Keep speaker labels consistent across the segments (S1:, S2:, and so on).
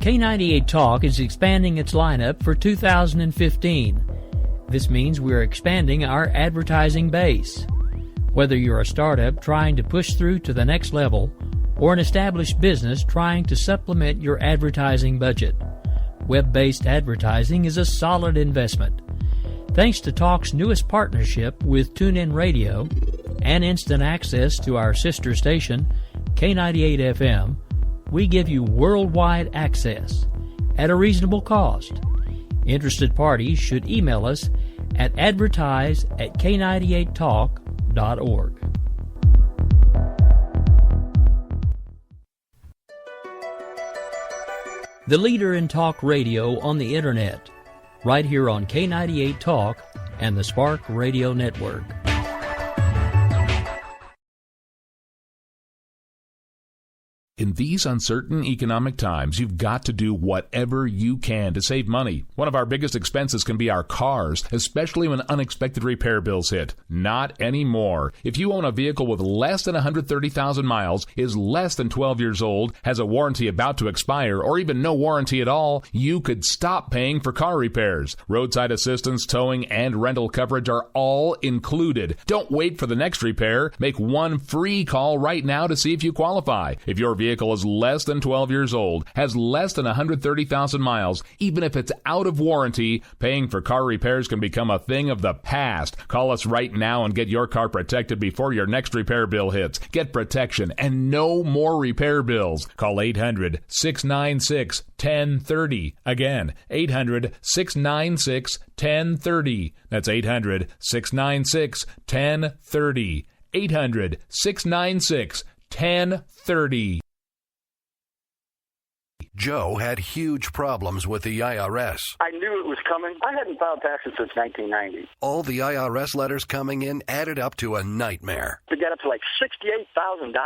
S1: K98 Talk is expanding its lineup for 2015. This means we're expanding our advertising base. Whether you're a startup trying to push through to the next level or an established business trying to supplement your advertising budget, web-based advertising is a solid investment. Thanks to Talk's newest partnership with TuneIn Radio and instant access to our sister station, K98 FM, we give you worldwide access at a reasonable cost. Interested parties should email us at advertise@k98talk.org. The leader in talk radio on the internet, right here on K98 Talk and the Spark Radio Network.
S2: In these uncertain economic times, you've got to do whatever you can to save money. One of our biggest expenses can be our cars, especially when unexpected repair bills hit. Not anymore. If you own a vehicle with less than 130,000 miles, is less than 12 years old, has a warranty about to expire, or even no warranty at all, you could stop paying for car repairs. Roadside assistance, towing, and rental coverage are all included. Don't wait for the next repair. Make one free call right now to see if you qualify. If your vehicle is less than 12 years old, has less than 130,000 miles, even if it's out of warranty, paying for car repairs can become a thing of the past. Call us right now and get your car protected before your next repair bill hits. Get protection and no more repair bills. Call 800-696-1030. Again, 800-696-1030. That's 800-696-1030. 800-696-1030.
S3: Joe had huge problems with the IRS.
S4: I knew it was coming. I hadn't filed taxes since 1990.
S3: All the IRS letters coming in added up to a nightmare.
S4: To get up to like $68,000.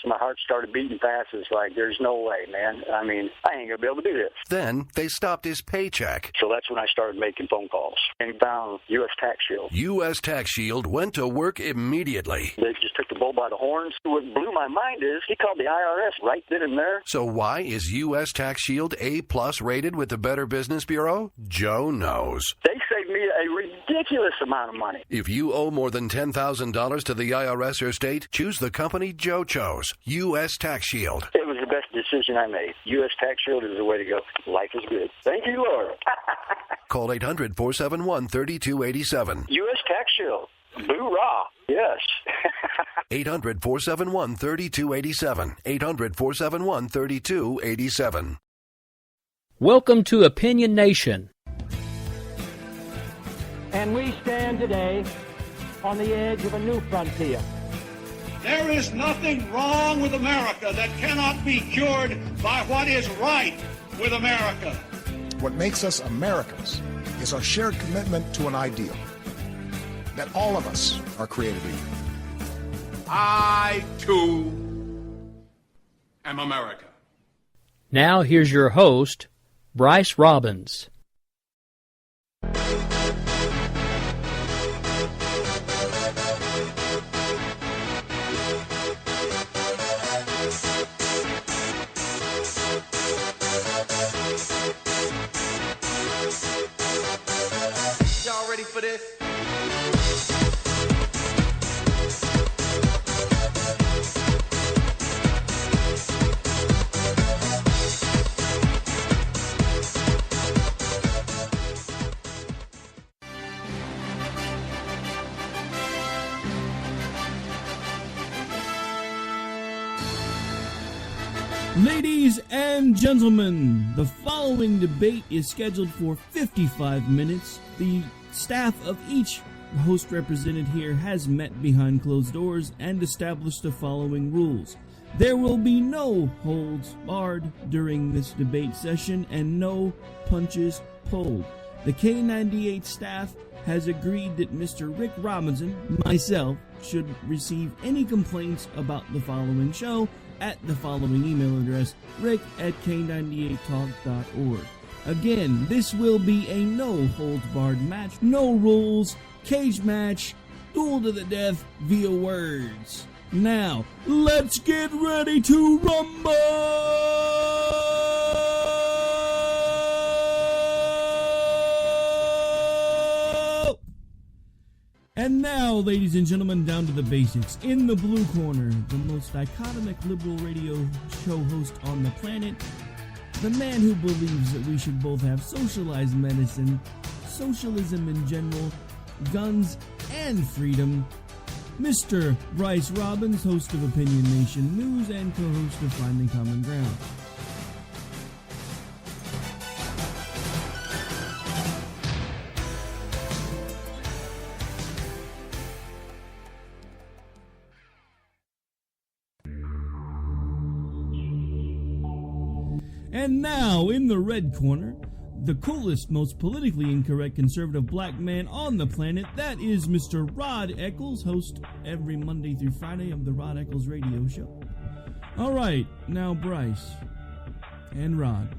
S4: My heart started beating fast. It's like, there's no way, man. I mean, I ain't going to be able to do this.
S3: Then they stopped his paycheck.
S4: So that's when I started making phone calls and found U.S. Tax Shield.
S3: U.S. Tax Shield went to work immediately.
S4: They just took the bull by the horns. What blew my mind is he called the IRS right then and there.
S3: So why is U.S. Tax Shield A+ rated with the Better Business Bureau? Joe knows.
S4: They saved me a ridiculous amount of money.
S3: If you owe more than $10,000 to the IRS or state, choose the company Joe chose, U.S. Tax Shield.
S4: It was the best decision I made. U.S. Tax Shield is the way to go. Life is good. Thank you, Lord.
S3: Call 800-471-3287.
S4: U.S. Tax Shield. Boo-rah. Yes.
S3: 800-471-3287. 800-471-3287.
S1: Welcome to Opinion Nation.
S5: And we stand today on the edge of a new frontier.
S6: There is nothing wrong with America that cannot be cured by what is right with America.
S7: What makes us Americans is our shared commitment to an ideal that all of us are created equal.
S6: I, too, am America.
S1: Now here's your host, Bryce Robbins.
S6: Y'all ready for this?
S8: Ladies and gentlemen, the following debate is scheduled for 55 minutes. The staff of each host represented here has met behind closed doors and established the following rules. There will be no holds barred during this debate session and no punches pulled. The K98 staff has agreed that Mr. Rick Robinson, myself, should receive any complaints about the following show at the following email address, rick@k98talk.org. Again, this will be a no-holds-barred match, no rules, cage match, duel to the death via words. Now, let's get ready to rumble! And now, ladies and gentlemen, down to the basics. In the blue corner, the most dichotomic liberal radio show host on the planet, the man who believes that we should both have socialized medicine, socialism in general, guns, and freedom, Mr. Bryce Robbins, host of Opinion Nation News and co-host of Finding Common Ground. And now, in the red corner, the coolest, most politically incorrect conservative black man on the planet, that is Mr. Rod Eccles, host every Monday through Friday of the Rod Eccles Radio Show. All right, now Bryce and Rod,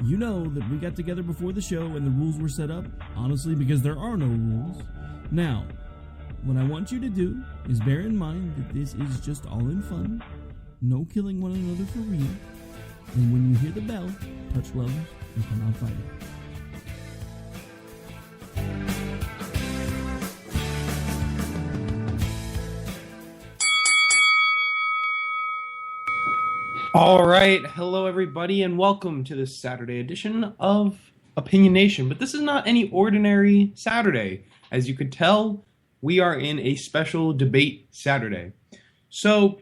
S8: you know that we got together before the show and the rules were set up, honestly, because there are no rules. Now, what I want you to do is bear in mind that this is just all in fun, no killing one another for real. And when you hear the bell, touch levels and come out fighting.
S9: All right, hello everybody, and welcome to this Saturday edition of Opinion Nation. But this is not any ordinary Saturday. As you could tell, we are in a special debate Saturday. So,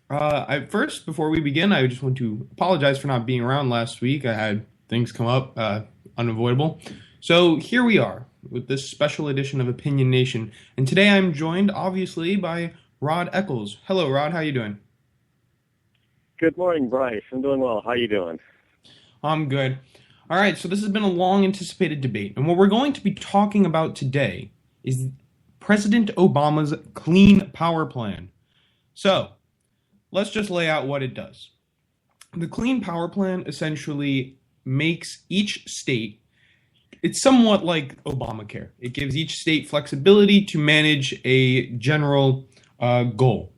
S9: first, before we begin, I just want to apologize for not being around last week. I had things come up, unavoidable. So here we are with this special edition of Opinion Nation. And today I'm joined, obviously, by Rod Eccles. Hello, Rod. How you doing?
S10: Good morning, Bryce. I'm doing well. How you doing?
S9: I'm good. All right, so this has been a long-anticipated debate. And what we're going to be talking about today is President Obama's Clean Power Plan. So, let's just lay out what it does. The Clean Power Plan essentially makes each state, it's somewhat like Obamacare. It gives each state flexibility to manage a general goal.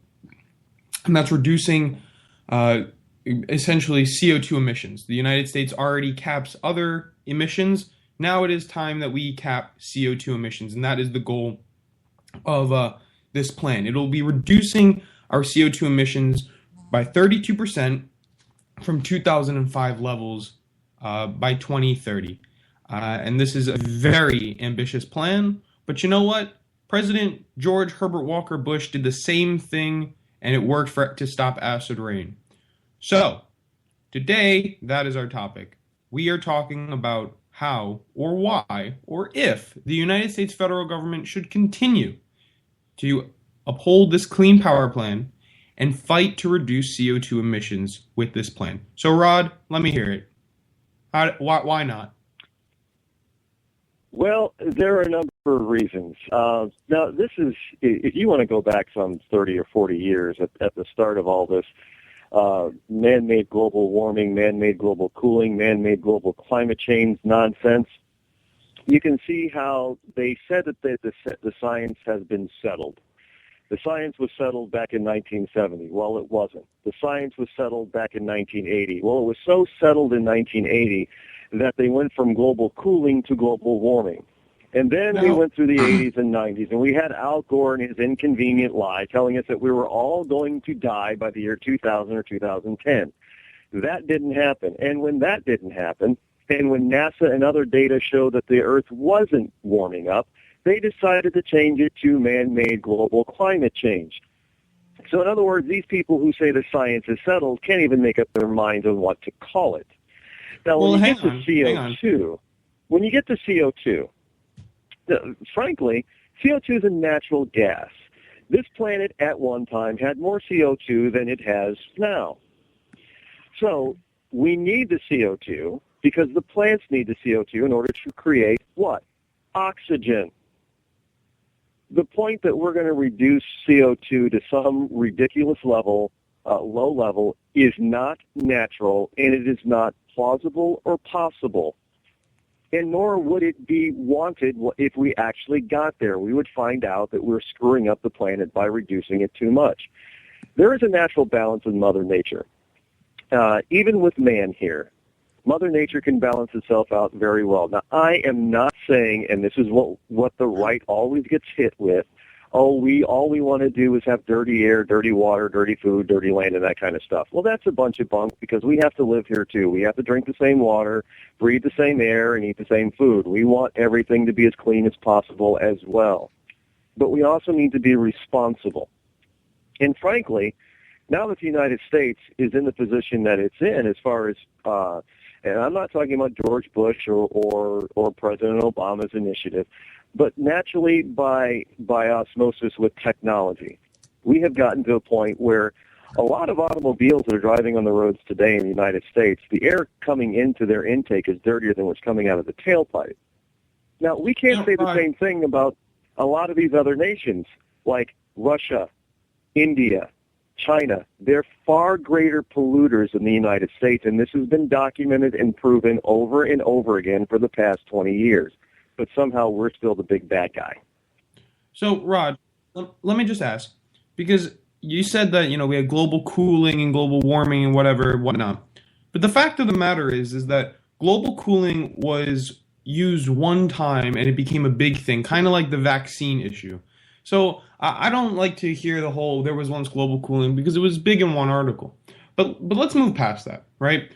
S9: And that's reducing essentially CO2 emissions. The United States already caps other emissions. Now it is time that we cap CO2 emissions, and that is the goal of this plan. It will be reducing our CO2 emissions by 32% from 2005 levels by 2030. And this is a very ambitious plan. But you know what? President George Herbert Walker Bush did the same thing, and it worked to stop acid rain. So, today, that is our topic. We are talking about how or why or if the United States federal government should continue to uphold this Clean Power Plan and fight to reduce CO2 emissions with this plan. So, Rod, let me hear it. Why not?
S10: Well, there are a number of reasons. Now, this is, if you want to go back some 30 or 40 years at the start of all this, man-made global warming, man-made global cooling, man-made global climate change nonsense, you can see how they said that the science has been settled. The science was settled back in 1970. Well, it wasn't. The science was settled back in 1980. Well, it was so settled in 1980 that they went from global cooling to global warming. And then we went through the 80s and 90s, and we had Al Gore and his inconvenient lie telling us that we were all going to die by the year 2000 or 2010. That didn't happen. And when that didn't happen, and when NASA and other data showed that the Earth wasn't warming up, they decided to change it to man-made global climate change. So in other words, these people who say the science is settled can't even make up their minds on what to call it. Now, when you get to CO2, frankly, CO2 is a natural gas. This planet at one time had more CO2 than it has now. So we need the CO2 because the plants need the CO2 in order to create what? Oxygen. The point that we're going to reduce CO2 to some ridiculous level, low level, is not natural, and it is not plausible or possible. And nor would it be wanted if we actually got there. We would find out that we're screwing up the planet by reducing it too much. There is a natural balance in Mother Nature. Even with man here, Mother Nature can balance itself out very well. Now, I am not saying, and this is what the right always gets hit with, all we want to do is have dirty air, dirty water, dirty food, dirty land, and that kind of stuff. Well, that's a bunch of bunk because we have to live here too. We have to drink the same water, breathe the same air, and eat the same food. We want everything to be as clean as possible as well. But we also need to be responsible. And frankly, now that the United States is in the position that it's in as far as, and I'm not talking about George Bush or President Obama's initiative, but naturally by osmosis with technology, we have gotten to a point where a lot of automobiles that are driving on the roads today in the United States, the air coming into their intake is dirtier than what's coming out of the tailpipe. Now, we can't say the same thing about a lot of these other nations like Russia, India, China. They're far greater polluters than the United States, and this has been documented and proven over and over again for the past 20 years. But somehow we're still the big bad guy.
S9: So, Rod, let me just ask, because you said that, we have global cooling and global warming and whatnot. But the fact of the matter is that global cooling was used one time and it became a big thing, kind of like the vaccine issue. So I don't like to hear the whole there was once global cooling because it was big in one article. But let's move past that, right?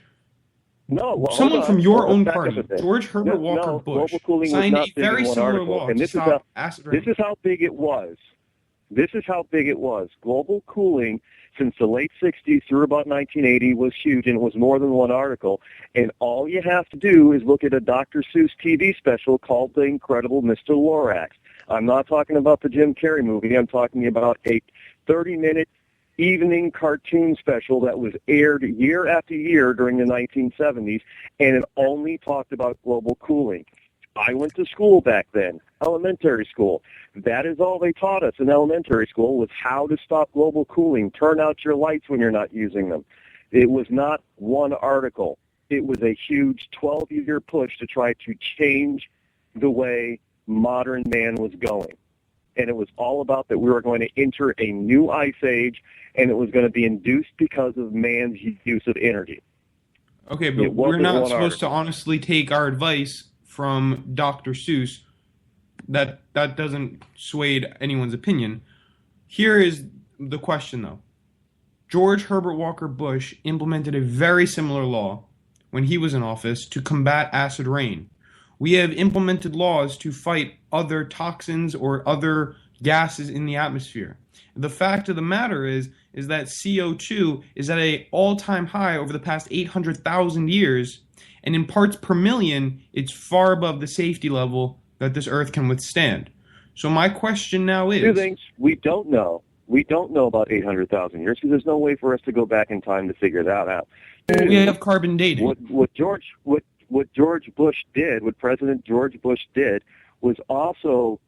S10: No, well,
S9: someone from your own party, George Herbert Walker Bush, signed a very similar law
S10: and
S9: to stop acid rain.
S10: This is how big it was. This is how big it was. Global cooling since the late 60s through about 1980 was huge, and it was more than one article. And all you have to do is look at a Dr. Seuss TV special called The Incredible Mr. Lorax. I'm not talking about the Jim Carrey movie. I'm talking about a 30-minute evening cartoon special that was aired year after year during the 1970s, and it only talked about global cooling. I went to school back then, elementary school. That is all they taught us in elementary school was how to stop global cooling. Turn out your lights when you're not using them. It was not one article. It was a huge 12-year push to try to change the way modern man was going. And it was all about that we were going to enter a new ice age, and it was going to be induced because of man's use of energy.
S9: Okay, but we're not supposed to honestly take our advice from Dr. Seuss. That doesn't sway anyone's opinion. Here is the question, though. George Herbert Walker Bush implemented a very similar law when he was in office to combat acid rain. We have implemented laws to fight other toxins or other gases in the atmosphere. The fact of the matter is that CO2 is at an all-time high over the past 800,000 years, and in parts per million, it's far above the safety level that this Earth can withstand. So my question now is...
S10: Two things. We don't know. We don't know about 800,000 years because there's no way for us to go back in time to figure that out.
S9: We have carbon dating.
S10: What George Bush did, what President George Bush did, was also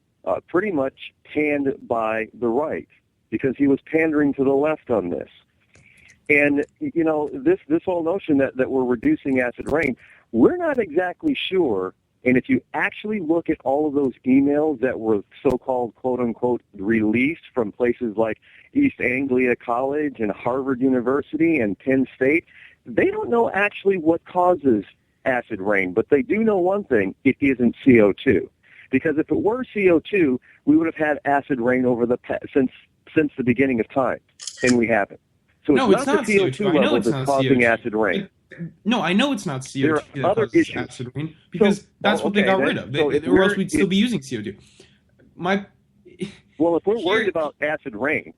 S10: pretty much panned by the right because he was pandering to the left on this. And, this whole notion that we're reducing acid rain, we're not exactly sure. And if you actually look at all of those emails that were so-called, quote-unquote, released from places like East Anglia College and Harvard University and Penn State, they don't know actually what causes acid rain. But they do know one thing, it isn't CO2. Because if it were CO2, we would have had acid rain since the beginning of time, and we haven't. So it's not the CO2 level that's causing acid rain.
S9: No, I know it's not CO2
S10: there are
S9: that
S10: other
S9: causes
S10: issues.
S9: Acid rain because that's what they got rid of. Or else we'd still be using CO2.
S10: Well, if we're worried about acid rain,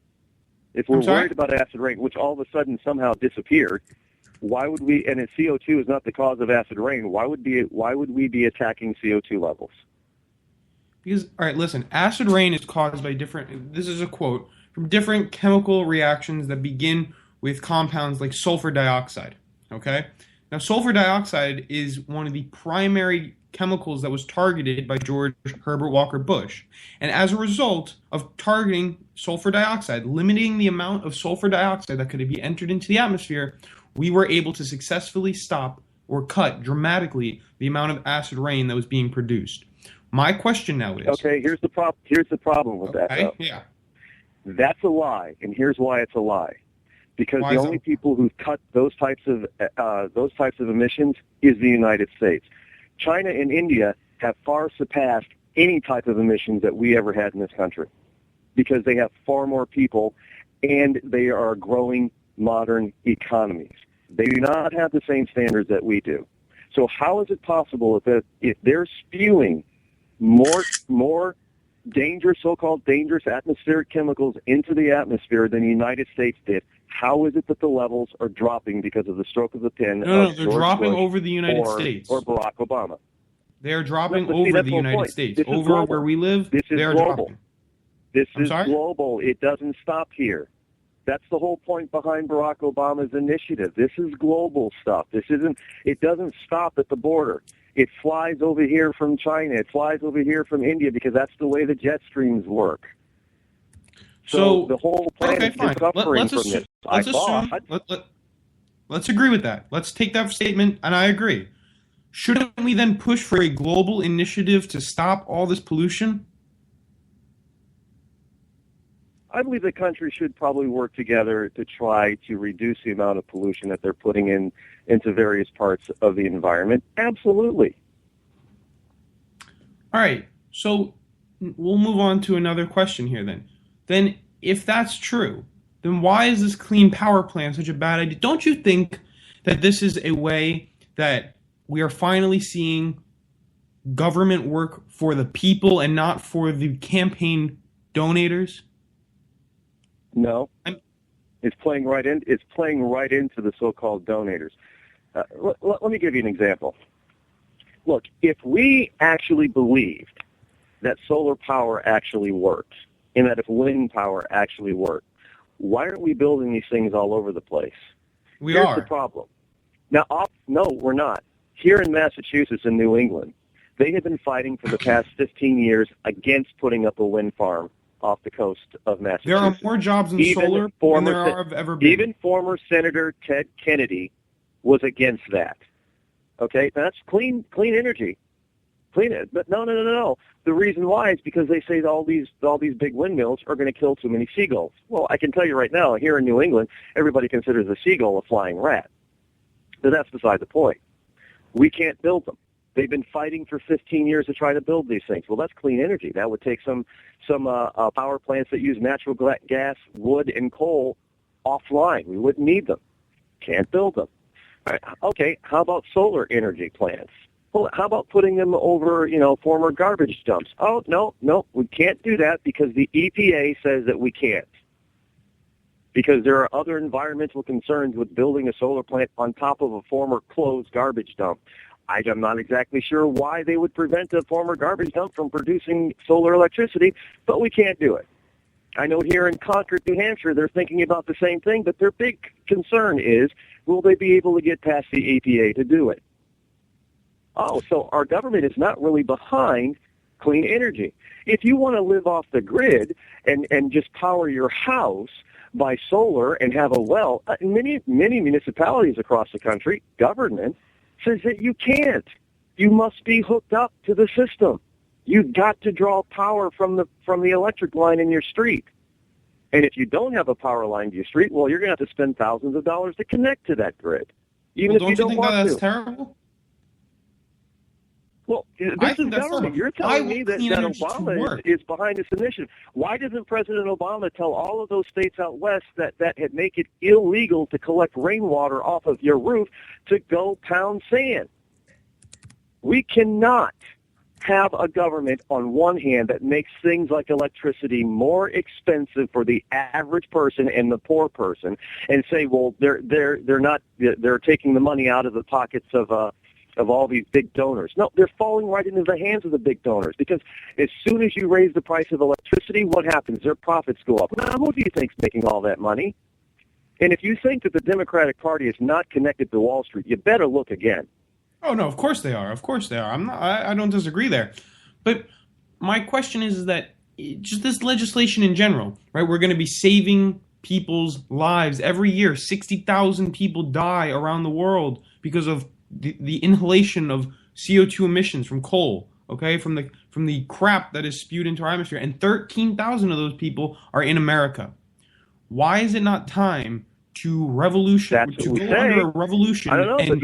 S10: which all of a sudden somehow disappeared, why would we? And if CO2 is not the cause of acid rain, why would we be attacking CO2 levels?
S9: Because, all right, listen, acid rain is caused by this is a quote, from different chemical reactions that begin with compounds like sulfur dioxide, okay? Now, sulfur dioxide is one of the primary chemicals that was targeted by George Herbert Walker Bush. And as a result of targeting sulfur dioxide, limiting the amount of sulfur dioxide that could be entered into the atmosphere, we were able to successfully stop or cut dramatically the amount of acid rain that was being produced. My question now is... Okay,
S10: here's the problem with that, though.
S9: Yeah.
S10: That's a lie, and here's why it's a lie. Because the only people who cut those types of emissions is the United States. China and India have far surpassed any type of emissions that we ever had in this country. because they have far more people and they are growing modern economies. They do not have the same standards that we do. So how is it possible if they're spewing more dangerous, so-called dangerous atmospheric chemicals into the atmosphere than the United States did, how is it that the levels are dropping because of the stroke of the pen?
S9: No, they're dropping over the United States.
S10: Or Barack Obama.
S9: They are dropping over the United States. Over where we live, they are dropping.
S10: This is global. It doesn't stop here. That's the whole point behind Barack Obama's initiative. This is global stuff. It doesn't stop at the border. It flies over here from China. It flies over here from India because that's the way the jet streams work. So the whole planet is suffering from this.
S9: Let's agree with that. Let's take that statement, and I agree. Shouldn't we then push for a global initiative to stop all this pollution?
S10: I believe the country should probably work together to try to reduce the amount of pollution that they're putting into various parts of the environment. Absolutely.
S9: All right. So we'll move on to another question here then. Then if that's true, then why is this clean power plan such a bad idea? Don't you think that this is a way that we are finally seeing government work for the people and not for the campaign donators?
S10: No, it's playing right into the so-called donators. Let me give you an example. Look, if we actually believed that solar power actually works, and that if wind power actually worked, why aren't we building these things all over the place? Here's the problem. Now, no, we're not. Here in Massachusetts and New England, they have been fighting for the past 15 years against putting up a wind farm off the coast of Massachusetts.
S9: There are more jobs in solar than there have ever been.
S10: Even former Senator Ted Kennedy was against that. Okay, that's clean energy. Clean it. But no. The reason why is because they say all these big windmills are going to kill too many seagulls. Well, I can tell you right now, here in New England, everybody considers a seagull a flying rat. But that's beside the point. We can't build them. They've been fighting for 15 years to try to build these things. Well, that's clean energy. That would take some power plants that use natural gas, wood, and coal offline. We wouldn't need them. Can't build them. All right. Okay, how about solar energy plants? Well, how about putting them over, former garbage dumps? Oh, no, we can't do that because the EPA says that we can't. Because there are other environmental concerns with building a solar plant on top of a former closed garbage dump. I'm not exactly sure why they would prevent a former garbage dump from producing solar electricity, but we can't do it. I know here in Concord, New Hampshire, they're thinking about the same thing, but their big concern is, will they be able to get past the EPA to do it? Oh, so our government is not really behind clean energy. If you want to live off the grid and just power your house by solar and have a well, many municipalities across the country, government, says that you can't. You must be hooked up to the system. You've got to draw power from the electric line in your street. And if you don't have a power line to your street, well, you're going to have to spend thousands of dollars to connect to that grid, even if you don't want to.
S9: Don't you think that's terrible?
S10: Well, this is government. You're telling me that Obama is behind this initiative. Why doesn't President Obama tell all of those states out west that had make it illegal to collect rainwater off of your roof to go pound sand? We cannot have a government on one hand that makes things like electricity more expensive for the average person and the poor person, and say, well, they're taking the money out of the pockets of all these big donors. No, they're falling right into the hands of the big donors, because as soon as you raise the price of electricity, what happens? Their profits go up. Now, who do you think's making all that money? And if you think that the Democratic Party is not connected to Wall Street, you better look again.
S9: Oh, no, of course they are. Of course they are. I don't disagree there. But my question is that just this legislation in general, right? We're going to be saving people's lives. Every year, 60,000 people die around the world because of the inhalation of CO2 emissions from coal, okay, from the crap that is spewed into our atmosphere, and 13,000 of those people are in America. Why is it not time to go under a revolution?
S10: I don't know, but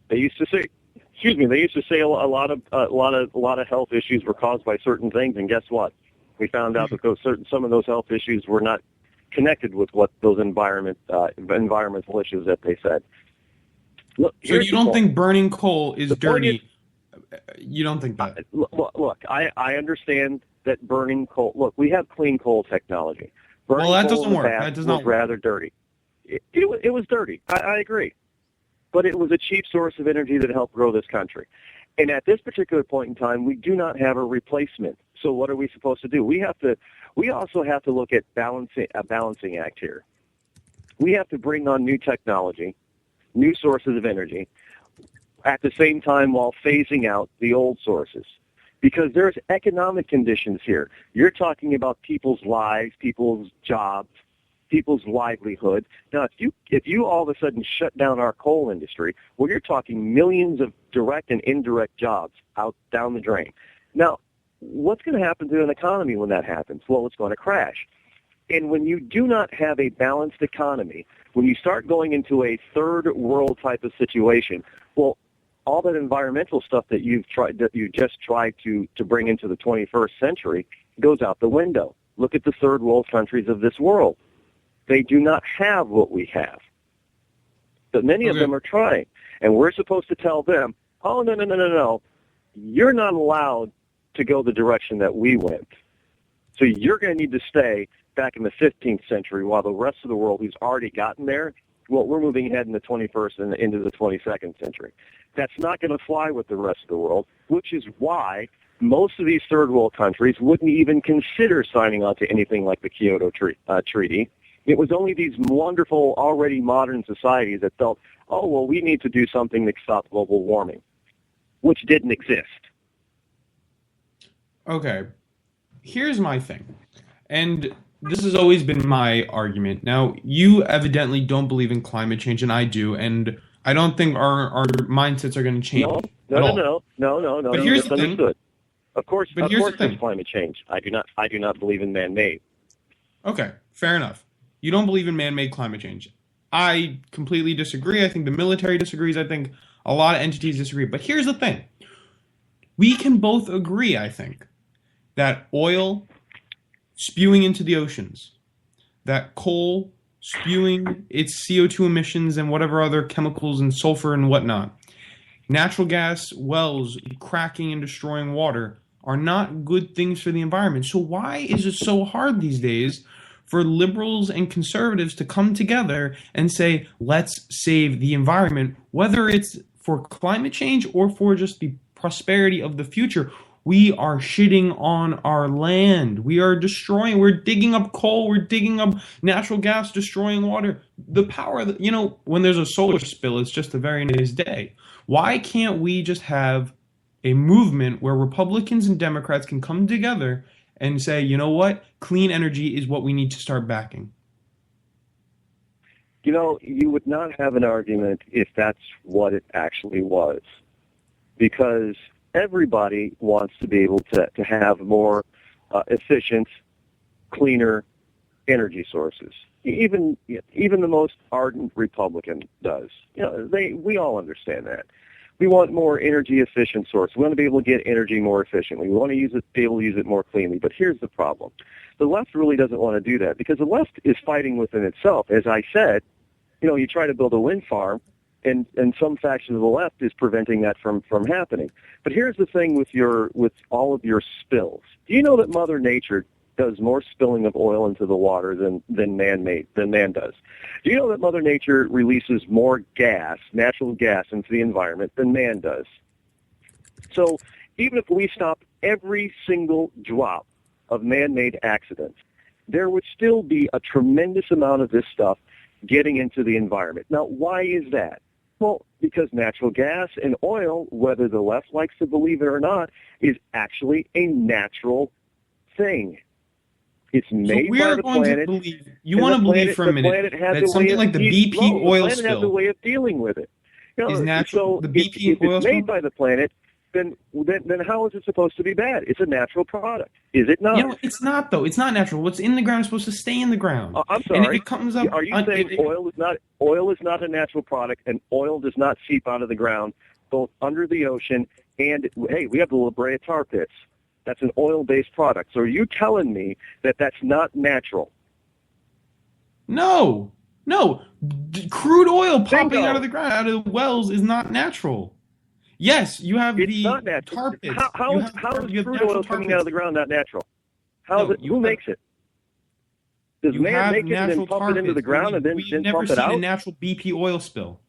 S10: they used to say a lot of health issues were caused by certain things, and guess what? We found out that some of those health issues were not connected with what those environmental issues that they said. Look,
S9: so you don't think burning coal is dirty? You don't think that?
S10: Look, I understand that burning coal. Look, we have clean coal technology. Burning
S9: that
S10: coal
S9: doesn't work. That does not
S10: work. Rather dirty. It was dirty. I agree, but it was a cheap source of energy that helped grow this country. And at this particular point in time, we do not have a replacement. So what are we supposed to do? We also have to look at a balancing act here. We have to bring on new technology, new sources of energy, at the same time while phasing out the old sources. Because there's economic conditions here. You're talking about people's lives, people's jobs, people's livelihood. Now, if you all of a sudden shut down our coal industry, well, you're talking millions of direct and indirect jobs out down the drain. Now, what's going to happen to an economy when that happens? Well, it's going to crash. And when you do not have a balanced economy, when you start going into a third world type of situation, well, all that environmental stuff that you just tried to bring into the 21st century goes out the window. Look at the third world countries of this world. They do not have what we have. But many of them are trying. And we're supposed to tell them, oh, no. You're not allowed to go the direction that we went. So you're going to need to stay back in the 15th century while the rest of the world who's already gotten there, well, we're moving ahead in the 21st and into the 22nd century. That's not going to fly with the rest of the world, which is why most of these third world countries wouldn't even consider signing on to anything like the Kyoto Treaty. It was only these wonderful, already modern societies that felt, oh, well, we need to do something to stop global warming, which didn't exist.
S9: Okay, here's my thing, and this has always been my argument. Now, you evidently don't believe in climate change, and I do, and I don't think our mindsets are going to change.
S10: No.
S9: But here's the thing.
S10: Of course, there's climate change. I do not believe in man-made.
S9: Okay, fair enough. You don't believe in man-made climate change. I completely disagree. I think the military disagrees. I think a lot of entities disagree. But here's the thing. We can both agree, I think, that oil spewing into the oceans, that coal spewing its CO2 emissions and whatever other chemicals and sulfur and whatnot, natural gas wells cracking and destroying water are not good things for the environment. So why is it so hard these days for liberals and conservatives to come together and say, let's save the environment, whether it's for climate change or for just the prosperity of the future? We are shitting on our land. We are destroying. We're digging up coal. We're digging up natural gas, destroying water. The power, when there's a solar spill, it's just a very nice day. Why can't we just have a movement where Republicans and Democrats can come together and say, you know what, clean energy is what we need to start backing?
S10: You would not have an argument if that's what it actually was, because everybody wants to be able to have more efficient, cleaner energy sources. Even the most ardent Republican does. We all understand that. We want more energy efficient sources. We want to be able to get energy more efficiently. We want to be able to use it more cleanly. But here's the problem. The left really doesn't want to do that because the left is fighting within itself. As I said, you try to build a wind farm, and some faction of the left is preventing that from happening. But here's the thing with all of your spills. Do you know that Mother Nature does more spilling of oil into the water than man does? Do you know that Mother Nature releases more gas, natural gas, into the environment than man does? So even if we stop every single drop of man-made accidents, there would still be a tremendous amount of this stuff getting into the environment. Now, why is that? Well, because natural gas and oil, whether the left likes to believe it or not, is actually a natural thing. It's made by the planet.
S9: You want to believe for a minute that something like the BP oil
S10: spill, the planet has a way of dealing with it.
S9: Is natural.
S10: So
S9: the BP
S10: if
S9: oil
S10: it's
S9: spill
S10: made by the planet, then how is it supposed to be bad? It's a natural product, is it not?
S9: It's not though. It's not natural. What's in the ground is supposed to stay in the ground.
S10: I'm sorry.
S9: And if it comes up,
S10: are you saying oil is not a natural product, and oil does not seep out of the ground, both under the ocean and hey, we have the La Brea tar pits. That's an oil-based product. So are you telling me that that's not natural?
S9: No. Crude oil popping
S10: Bingo.
S9: out of the ground, out of the wells, is not natural. Yes, you have
S10: It's
S9: the
S10: not natural.
S9: tar-pits.
S10: How is crude oil coming out of the ground not natural? Who makes it? Does man make it and then pump it into the ground and then pump it out?
S9: We've never seen a natural BP oil spill.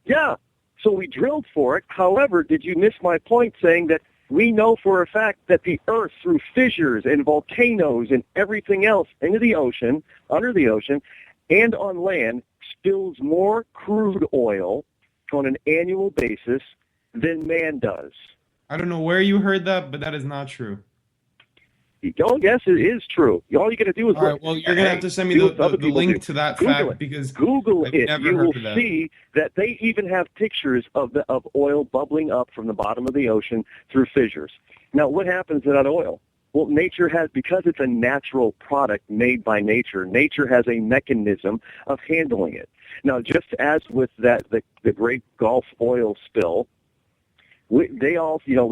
S10: Yeah. So we drilled for it. However, did you miss my point saying that we know for a fact that the Earth, through fissures and volcanoes and everything else into the ocean, under the ocean, and on land, spills more crude oil on an annual basis than man does?
S9: I don't know where you heard that, but that is not true.
S10: Oh, yes, it is true. All you got to do is
S9: all right, well, you're going to have to send me the link to that fact because
S10: Google
S9: I've
S10: it.
S9: never
S10: You
S9: heard
S10: will
S9: of that.
S10: see that they even have pictures of oil bubbling up from the bottom of the ocean through fissures. Now, what happens to that oil? Well, nature has, because it's a natural product made by nature, nature has a mechanism of handling it. Now, just as with the great Gulf oil spill, we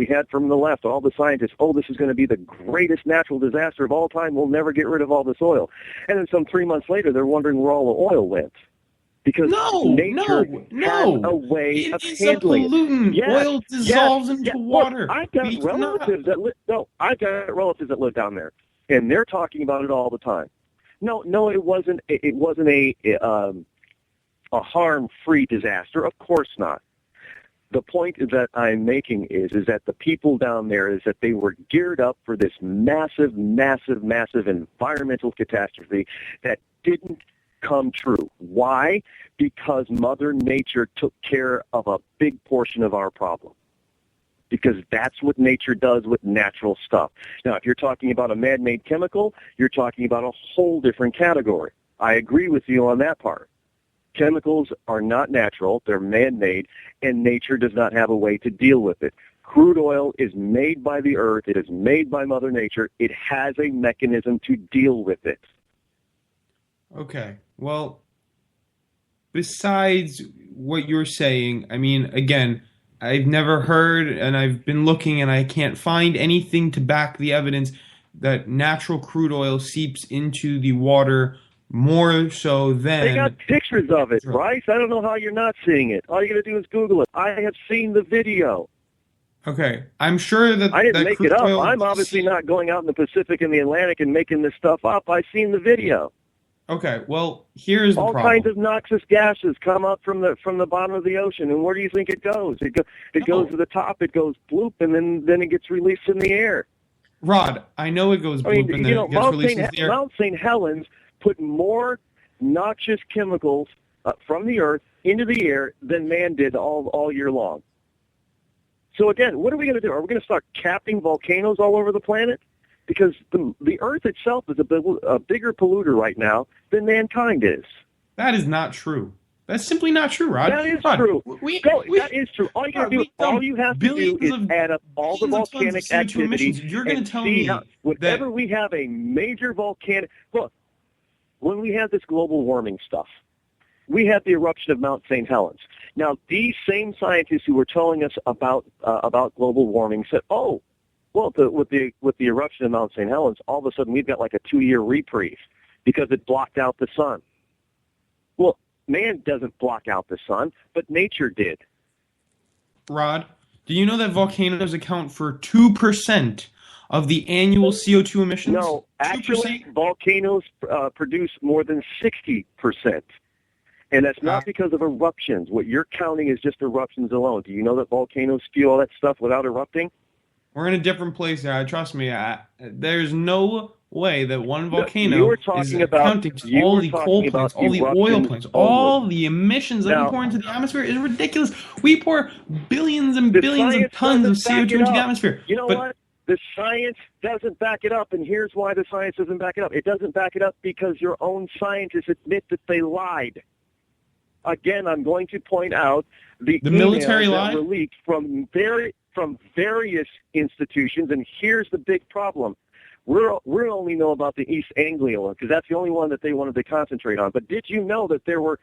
S10: had from the left, all the scientists, this is going to be the greatest natural disaster of all time. We'll never get rid of all this oil. And then some 3 months later, they're wondering where all the oil went. Because nature has a way of handling it.
S9: It's a pollutant.
S10: Yes,
S9: oil dissolves into water.
S10: Look, I've got relatives that live down there, and they're talking about it all the time. No, it wasn't a harm-free disaster. Of course not. The point that I'm making is that the people down there is that they were geared up for this massive, massive, massive environmental catastrophe that didn't come true. Why? Because Mother Nature took care of a big portion of our problem. Because that's what nature does with natural stuff. Now, if you're talking about a man-made chemical, you're talking about a whole different category. I agree with you on that part. Chemicals are not natural, they're man-made, and nature does not have a way to deal with it. Crude oil is made by the earth, it is made by Mother Nature, it has a mechanism to deal with it.
S9: Okay, well, besides what you're saying, I mean, again, I've never heard, and I've been looking, and I can't find anything to back the evidence that natural crude oil seeps into the water more so than...
S10: They got pictures of it, Bryce. I don't know how you're not seeing it. All you got to do is Google it. I have seen the video.
S9: Okay, I'm sure that...
S10: I didn't make it up.
S9: Oil...
S10: I'm obviously not going out in the Pacific and the Atlantic and making this stuff up. I've seen the video.
S9: Okay, well, here's the problem.
S10: All kinds of noxious gases come up from the bottom of the ocean, and where do you think it goes? It goes to the top, it goes bloop, and then it gets released in the air.
S9: Rod, I know it goes bloop, and then it gets released in the air.
S10: Mount St. Helens put more noxious chemicals from the earth into the air than man did all year long. So again, what are we going to do? Are we going to start capping volcanoes all over the planet? Because the earth itself is a bigger polluter right now than mankind is.
S9: That is not true. That's simply not true, Rod.
S10: That is
S9: Rod,
S10: true. That is true. All you have to do is add up all the volcanic activity.
S9: You're going to tell me
S10: whenever we have a major volcanic... Look, when we have this global warming stuff, we had the eruption of Mount St. Helens. Now, these same scientists who were telling us about global warming said, with the eruption of Mount St. Helens, all of a sudden we've got like a 2-year reprieve because it blocked out the sun. Well, man doesn't block out the sun, but nature did.
S9: Rod, do you know that volcanoes account for 2% of the annual CO2 emissions?
S10: No, actually,
S9: 2%?
S10: Volcanoes produce more than 60%. And that's not because of eruptions. What you're counting is just eruptions alone. Do you know that volcanoes spew all that stuff without erupting?
S9: We're in a different place here. Trust me. There's no way that one volcano is accounting to all the coal plants, all the oil plants, all the emissions that we pour into the atmosphere is ridiculous. We pour billions and billions of tons of CO2 into the atmosphere.
S10: You know what? The science doesn't back it up, and here's why the science doesn't back it up. It doesn't back it up because your own scientists admit that they lied. Again, I'm going to point out the
S9: military
S10: emails that were leaked from various institutions, and here's the big problem. We only know about the East Anglia one because that's the only one that they wanted to concentrate on. But did you know that there were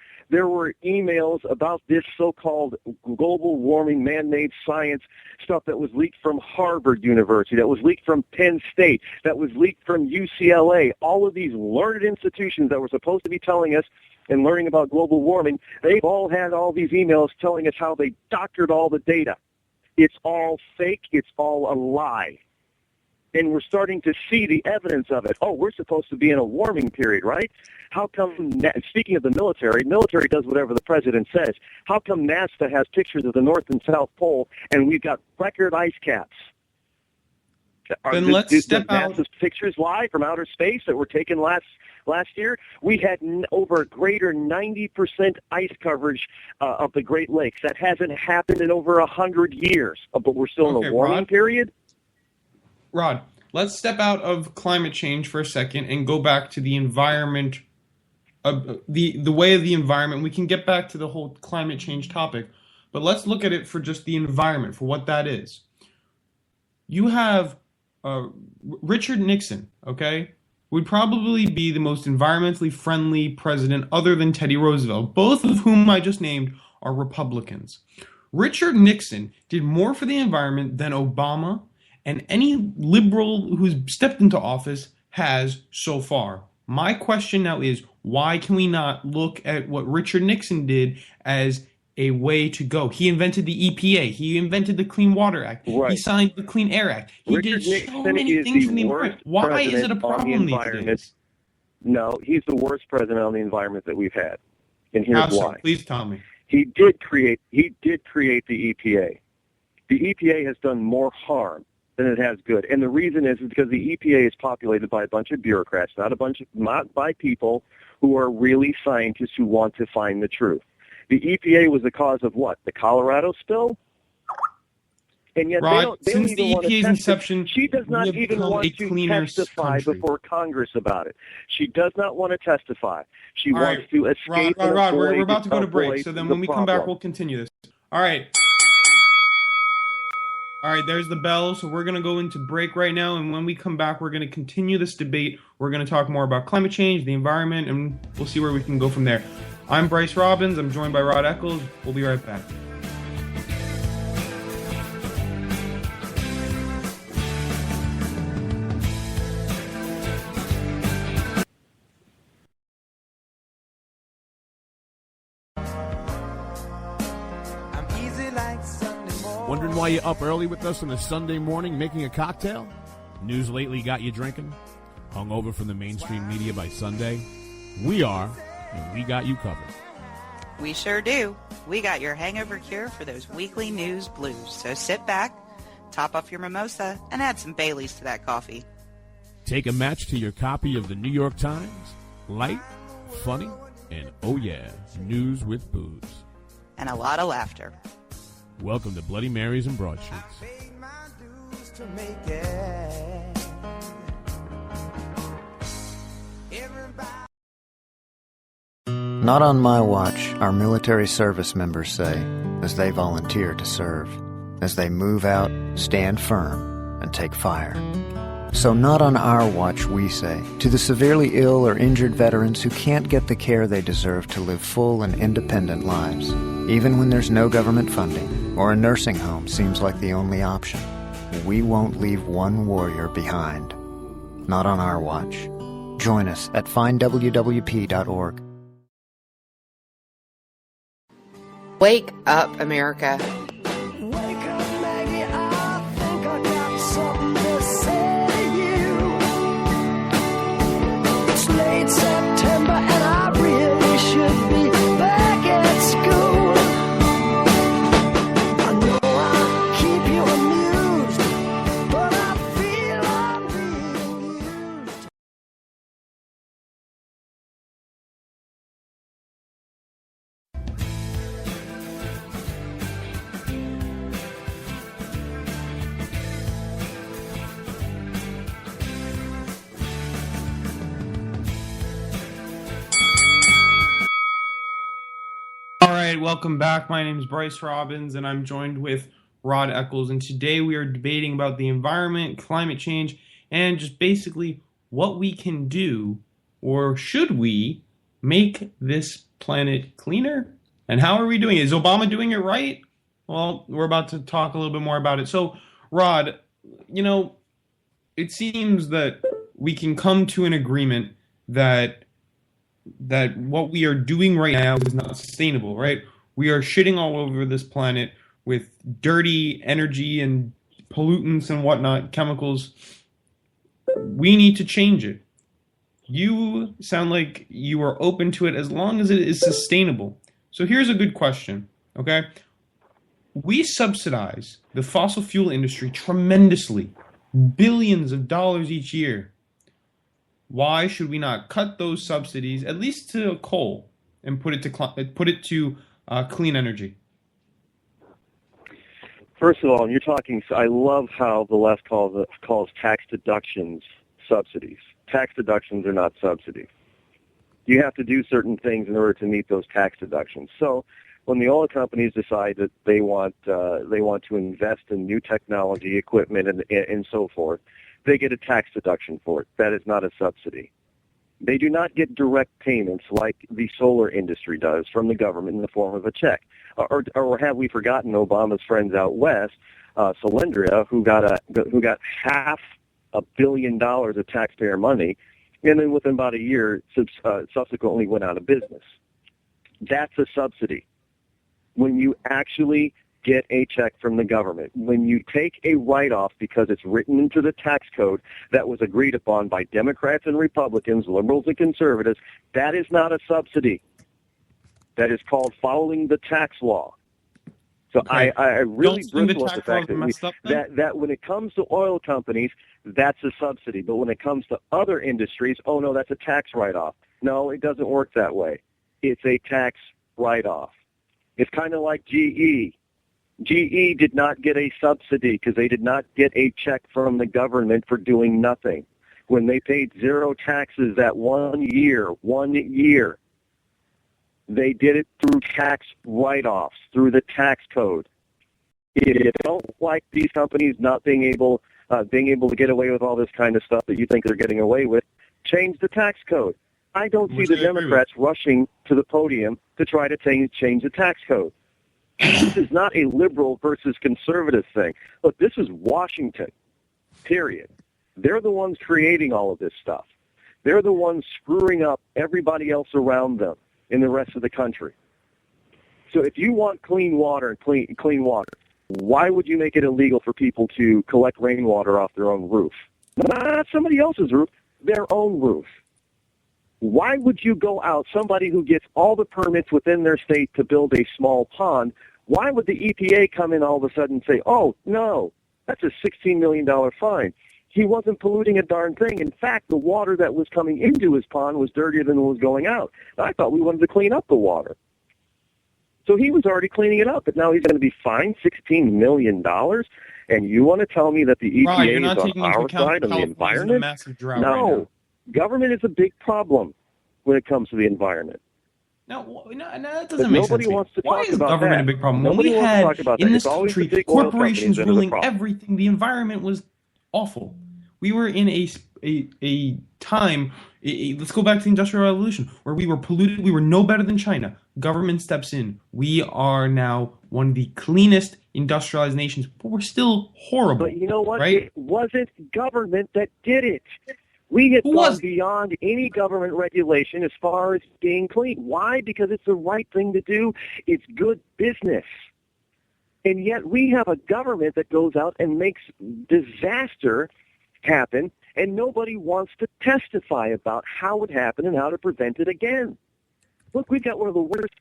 S10: emails about this so-called global warming, man-made science stuff that was leaked from Harvard University, that was leaked from Penn State, that was leaked from UCLA? All of these learned institutions that were supposed to be telling us and learning about global warming, they've all had all these emails telling us how they doctored all the data. It's all fake. It's all a lie. And we're starting to see the evidence of it. Oh, we're supposed to be in a warming period, right? How come, speaking of the military does whatever the president says. How come NASA has pictures of the North and South Pole and we've got record ice caps?
S9: Then let's step out.
S10: NASA's pictures lie from outer space that were taken last year? We had over a greater 90% ice coverage of the Great Lakes. That hasn't happened in over 100 years, but we're still in a warming period?
S9: Rod, let's step out of climate change for a second and go back to the environment, the way of the environment. We can get back to the whole climate change topic, but let's look at it for just the environment, for what that is. You have Richard Nixon, okay, would probably be the most environmentally friendly president other than Teddy Roosevelt, both of whom I just named are Republicans. Richard Nixon did more for the environment than Obama and any liberal who's stepped into office has so far. My question now is, why can we not look at what Richard Nixon did as a way to go? He invented the EPA. He invented the Clean Water Act.
S10: Right.
S9: He signed the Clean Air Act. He
S10: Richard
S9: did so
S10: Nixon
S9: many
S10: is
S9: things
S10: the
S9: in the
S10: worst
S9: environment. Why is it a
S10: president on the
S9: problem these
S10: environment.
S9: days?
S10: No, he's the worst president on the environment that we've had. And here's
S9: How so?
S10: why.
S9: Please tell me.
S10: He did create the EPA. The EPA has done more harm than it has good. And the reason is because the EPA is populated by a bunch of bureaucrats, not by people who are really scientists who want to find the truth. The EPA was the cause of what? The Colorado spill? And yet
S9: Rod,
S10: they don't
S9: since
S10: even
S9: the
S10: want to
S9: EPA's
S10: test
S9: inception,
S10: it. She does not
S9: we have
S10: even
S9: become
S10: want
S9: a
S10: to
S9: cleaner
S10: testify
S9: country.
S10: before Congress about it. She does not want to testify. She
S9: All
S10: wants
S9: right,
S10: to escape.
S9: Rod, we're
S10: avoid
S9: about to go to break, so then when we come back,
S10: problem.
S9: we'll continue this. All right, there's the bell, so we're going to go into break right now, and when we come back, we're going to continue this debate. We're going to talk more about climate change, the environment, and we'll see where we can go from there. I'm Bryce Robbins. I'm joined by Rod Eccles. We'll be right back.
S11: Wondering why you're up early with us on a Sunday morning making a cocktail? News lately got you drinking? Hung over from the mainstream media by Sunday? We are, and we got you covered.
S12: We sure do. We got your hangover cure for those weekly news blues. So sit back, top off your mimosa, and add some Baileys to that coffee.
S11: Take a match to your copy of the New York Times. Light, funny, and oh yeah, news with booze.
S12: And a lot of laughter.
S11: Welcome to Bloody Marys and Broadsheets.
S13: Not on my watch, our military service members say, as they volunteer to serve, as they move out, stand firm, and take fire. So not on our watch, we say, to the severely ill or injured veterans who can't get the care they deserve to live full and independent lives, even when there's no government funding or a nursing home seems like the only option. We won't leave one warrior behind. Not on our watch. Join us at findwwp.org.
S14: Wake up, America.
S15: Late September and I really should be back at school. I know I keep you amused, but I feel I'm being used.
S9: All right, welcome back. My name is Bryce Robbins, and I'm joined with Rod Eccles. And today we are debating about the environment, climate change, and just basically what we can do, or should we make this planet cleaner? And how are we doing it? Is Obama doing it right? Well, we're about to talk a little bit more about it. So, Rod, it seems that we can come to an agreement that what we are doing right now is not sustainable, right? We are shitting all over this planet with dirty energy and pollutants and whatnot, chemicals. We need to change it. You sound like you are open to it as long as it is sustainable. So here's a good question, okay? We subsidize the fossil fuel industry tremendously, billions of dollars each year. Why should we not cut those subsidies, at least to coal, and put it to clean energy?
S10: First of all, you're talking. I love how the left calls tax deductions subsidies. Tax deductions are not subsidies. You have to do certain things in order to meet those tax deductions. So, when the oil companies decide that they want to invest in new technology, equipment, and so forth, they get a tax deduction for it. That is not a subsidy. They do not get direct payments like the solar industry does from the government in the form of a check. Or have we forgotten Obama's friends out west, Solyndra, who got $500 million of taxpayer money, and then within about a year subsequently went out of business. That's a subsidy. When you actually get a check from the government, when you take a write-off because it's written into the tax code that was agreed upon by Democrats and Republicans, liberals and conservatives, that is not a subsidy. That is called following the tax law. So okay. I really bristle at the fact that when it comes to oil companies, that's a subsidy. But when it comes to other industries, oh no, that's a tax write-off. No, it doesn't work that way. It's a tax write-off. It's kind of like GE. GE did not get a subsidy because they did not get a check from the government for doing nothing. When they paid zero taxes that 1 year, they did it through tax write-offs, through the tax code. If you don't like these companies not being able to get away with all this kind of stuff that you think they're getting away with, change the tax code. I don't see the Democrats rushing to the podium to try to change the tax code. This is not a liberal versus conservative thing. Look, this is Washington, period. They're the ones creating all of this stuff. They're the ones screwing up everybody else around them in the rest of the country. So if you want clean water and clean water, why would you make it illegal for people to collect rainwater off their own roof? Not somebody else's roof, their own roof. Why would you go out, somebody who gets all the permits within their state to build a small pond, why would the EPA come in all of a sudden and say, oh, no, that's a $16 million fine? He wasn't polluting a darn thing. In fact, the water that was coming into his pond was dirtier than what was going out. I thought we wanted to clean up the water. So he was already cleaning it up, but now he's going to be fined $16 million? And you want to tell me that the EPA is on our side of the environment? No. Government is a big problem when it comes to the environment.
S9: No, that doesn't make sense.
S10: Nobody wants to talk about that.
S9: Why is government a big problem?
S10: Nobody
S9: we
S10: wants
S9: had,
S10: to talk about that.
S9: In this country, corporations ruling everything. The environment was awful. We were in a time, let's go back to the Industrial Revolution, where we were polluted. We were no better than China. Government steps in. We are now one of the cleanest industrialized nations, but we're still horrible.
S10: But you know what?
S9: Right?
S10: It wasn't government that did it. We had gone beyond any government regulation as far as being clean. Why? Because it's the right thing to do. It's good business. And yet we have a government that goes out and makes disaster happen, and nobody wants to testify about how it happened and how to prevent it again. Look, we've got one of the worst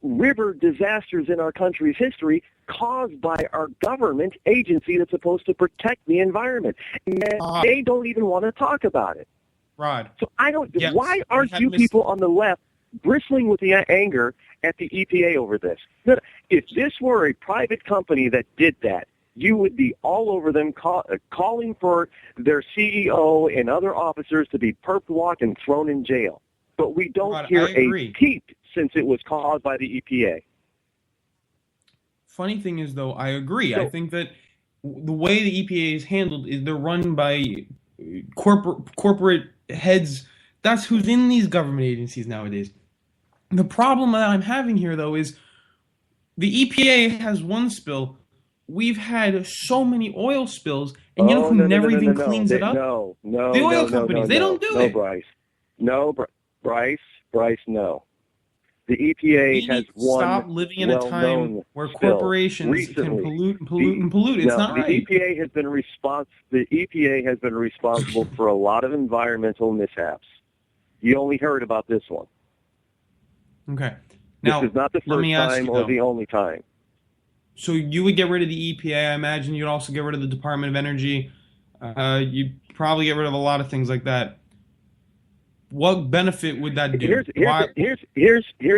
S10: river disasters in our country's history caused by our government agency that's supposed to protect the environment. And they don't even want to talk about it.
S9: Rod.
S10: So I don't. Yes, why aren't you people on the left bristling with the anger at the EPA over this? If this were a private company that did that, you would be all over them calling for their CEO and other officers to be perp walked and thrown in jail. But we don't hear a peep since it was caused by the EPA.
S9: Funny thing is, though, I agree. I think that the way the EPA is handled is they're run by corporate heads. That's who's in these government agencies nowadays. The problem that I'm having here, though, is the EPA has one spill. We've had so many oil spills, and you know who never even cleans it up?
S10: No,
S9: the oil companies. They don't do it.
S10: Bryce. No, Bryce, no. The EPA has one
S9: stop living in a time where corporations can pollute and pollute and pollute. It's not right.
S10: The EPA has been responsible for a lot of environmental mishaps. You only heard about this one.
S9: Okay. Now,
S10: this is not the first time or the only time.
S9: So you would get rid of the EPA. I imagine you'd also get rid of the Department of Energy. You'd probably get rid of a lot of things like that. What benefit would that do?
S10: Here's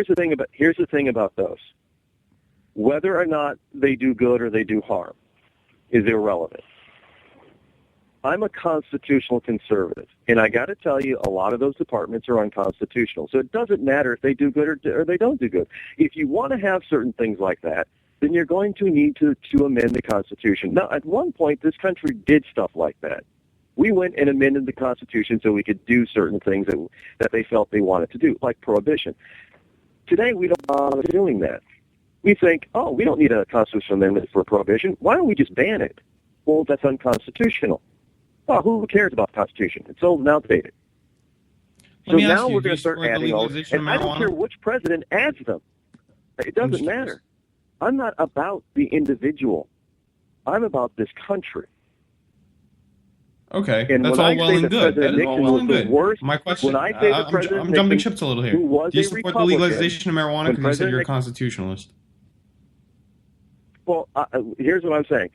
S10: the thing about those. Whether or not they do good or they do harm is irrelevant. I'm a constitutional conservative, and I got to tell you, a lot of those departments are unconstitutional. So it doesn't matter if they do good or they don't do good. If you want to have certain things like that, then you're going to need to amend the Constitution. Now, at one point, this country did stuff like that. We went and amended the Constitution so we could do certain things that they felt they wanted to do, like prohibition. Today, we don't bother doing that. We think, oh, we don't need a constitutional amendment for prohibition. Why don't we just ban it? Well, that's unconstitutional. Well, who cares about the Constitution? It's old and outdated. So now we're going to start adding all, and I don't care which president adds them. It doesn't matter. I'm not about the individual. I'm about this country.
S9: Okay,
S10: and
S9: that's all well and good. That is all well and good.
S10: My
S9: question,
S10: when I say the President
S9: I'm jumping
S10: Nixon,
S9: ships a little here.
S10: Who was
S9: Do you
S10: a
S9: support the
S10: Republican,
S9: legalization of marijuana because you said you're a constitutionalist?
S10: Well, here's what I'm saying.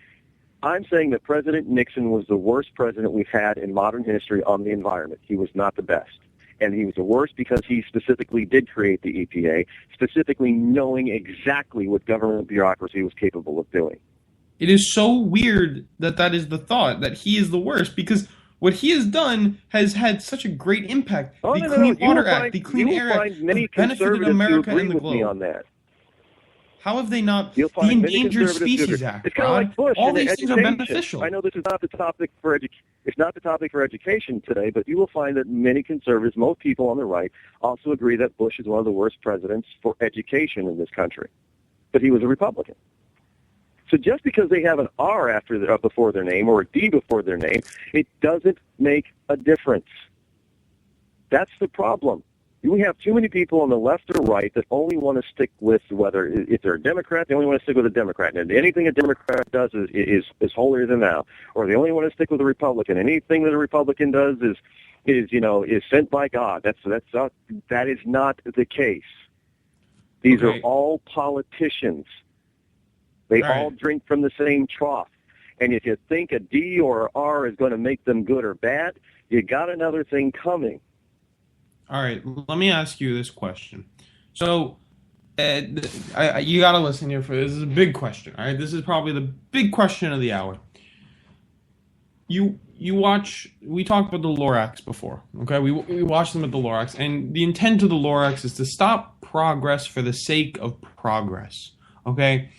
S10: I'm saying that President Nixon was the worst president we've had in modern history on the environment. He was not the best. And he was the worst because he specifically did create the EPA, specifically knowing exactly what government bureaucracy was capable of doing.
S9: It is so weird that is the thought, that he is the worst, because what he has done has had such a great impact. The Clean Water Act, the Clean Air Act, has benefited America and the globe.
S10: On that.
S9: How have they not? The Endangered Species Act,
S10: it's kind of like Bush
S9: all these
S10: education.
S9: things are beneficial.
S10: I know this is not the topic for it's not the topic for education today, but you will find that many conservatives, most people on the right, also agree that Bush is one of the worst presidents for education in this country. But he was a Republican. So just because they have an R before their name or a D before their name, it doesn't make a difference. That's the problem. We have too many people on the left or right that only want to stick with if they're a Democrat, they only want to stick with a Democrat. And anything a Democrat does is holier than thou. Or they only want to stick with a Republican. Anything that a Republican does is sent by God. That is not the case. These are all politicians. They all drink from the same trough. And if you think a D or an R is going to make them good or bad, you got another thing coming.
S9: All right, let me ask you this question. So, you got to listen here for this. Is a big question. All right, this is probably the big question of the hour. We talked about the Lorax before. Okay, we watched them at the Lorax, and the intent of the Lorax is to stop progress for the sake of progress. Okay,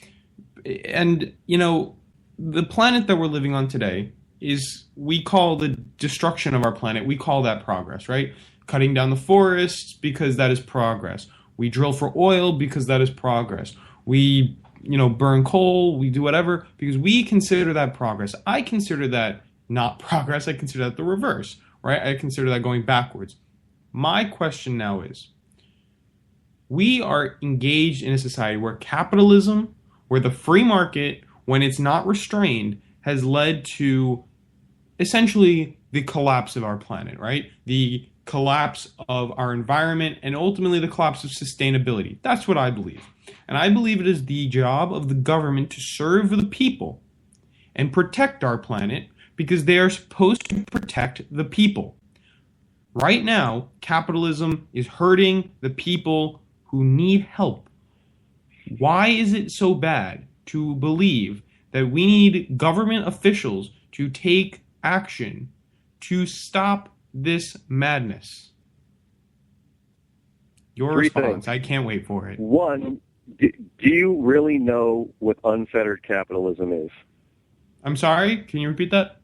S9: and the planet that we're living on today we call the destruction of our planet. We call that progress, right? Cutting down the forests because that is progress. We drill for oil because that is progress. We, burn coal. We do whatever because we consider that progress. I consider that not progress. I consider that the reverse, right? I consider that going backwards. My question now is, we are engaged in a society where capitalism, where the free market, when it's not restrained, has led to essentially the collapse of our planet, right? The collapse of our environment, and ultimately the collapse of sustainability. That's what I believe. And I believe it is the job of the government to serve the people and protect our planet because they are supposed to protect the people. Right now, capitalism is hurting the people who need help. Why is it so bad to believe that we need government officials to take action to stop this madness? Your response. I can't wait for it.
S10: One, do you really know what unfettered capitalism is?
S9: I'm sorry? Can you repeat that?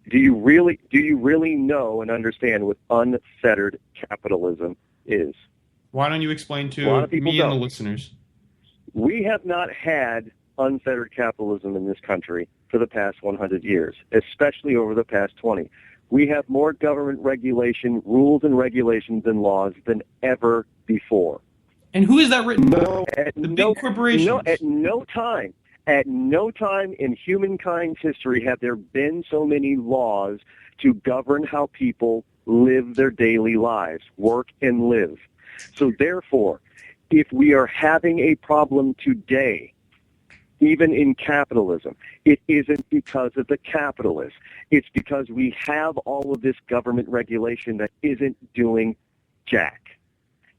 S10: Do you really know and understand what unfettered capitalism is?
S9: Why don't you explain to
S10: A lot of people
S9: me and
S10: don't.
S9: the listeners?
S10: We have not had unfettered capitalism in this country for the past 100 years, especially over the past 20. We have more government regulation, rules and regulations and laws than ever before.
S9: And who is that written by?
S10: The
S9: big corporations.
S10: At no time in humankind's history have there been so many laws to govern how people live their daily lives, work and live. So therefore, if we are having a problem today, even in capitalism, it isn't because of the capitalists. It's because we have all of this government regulation that isn't doing jack.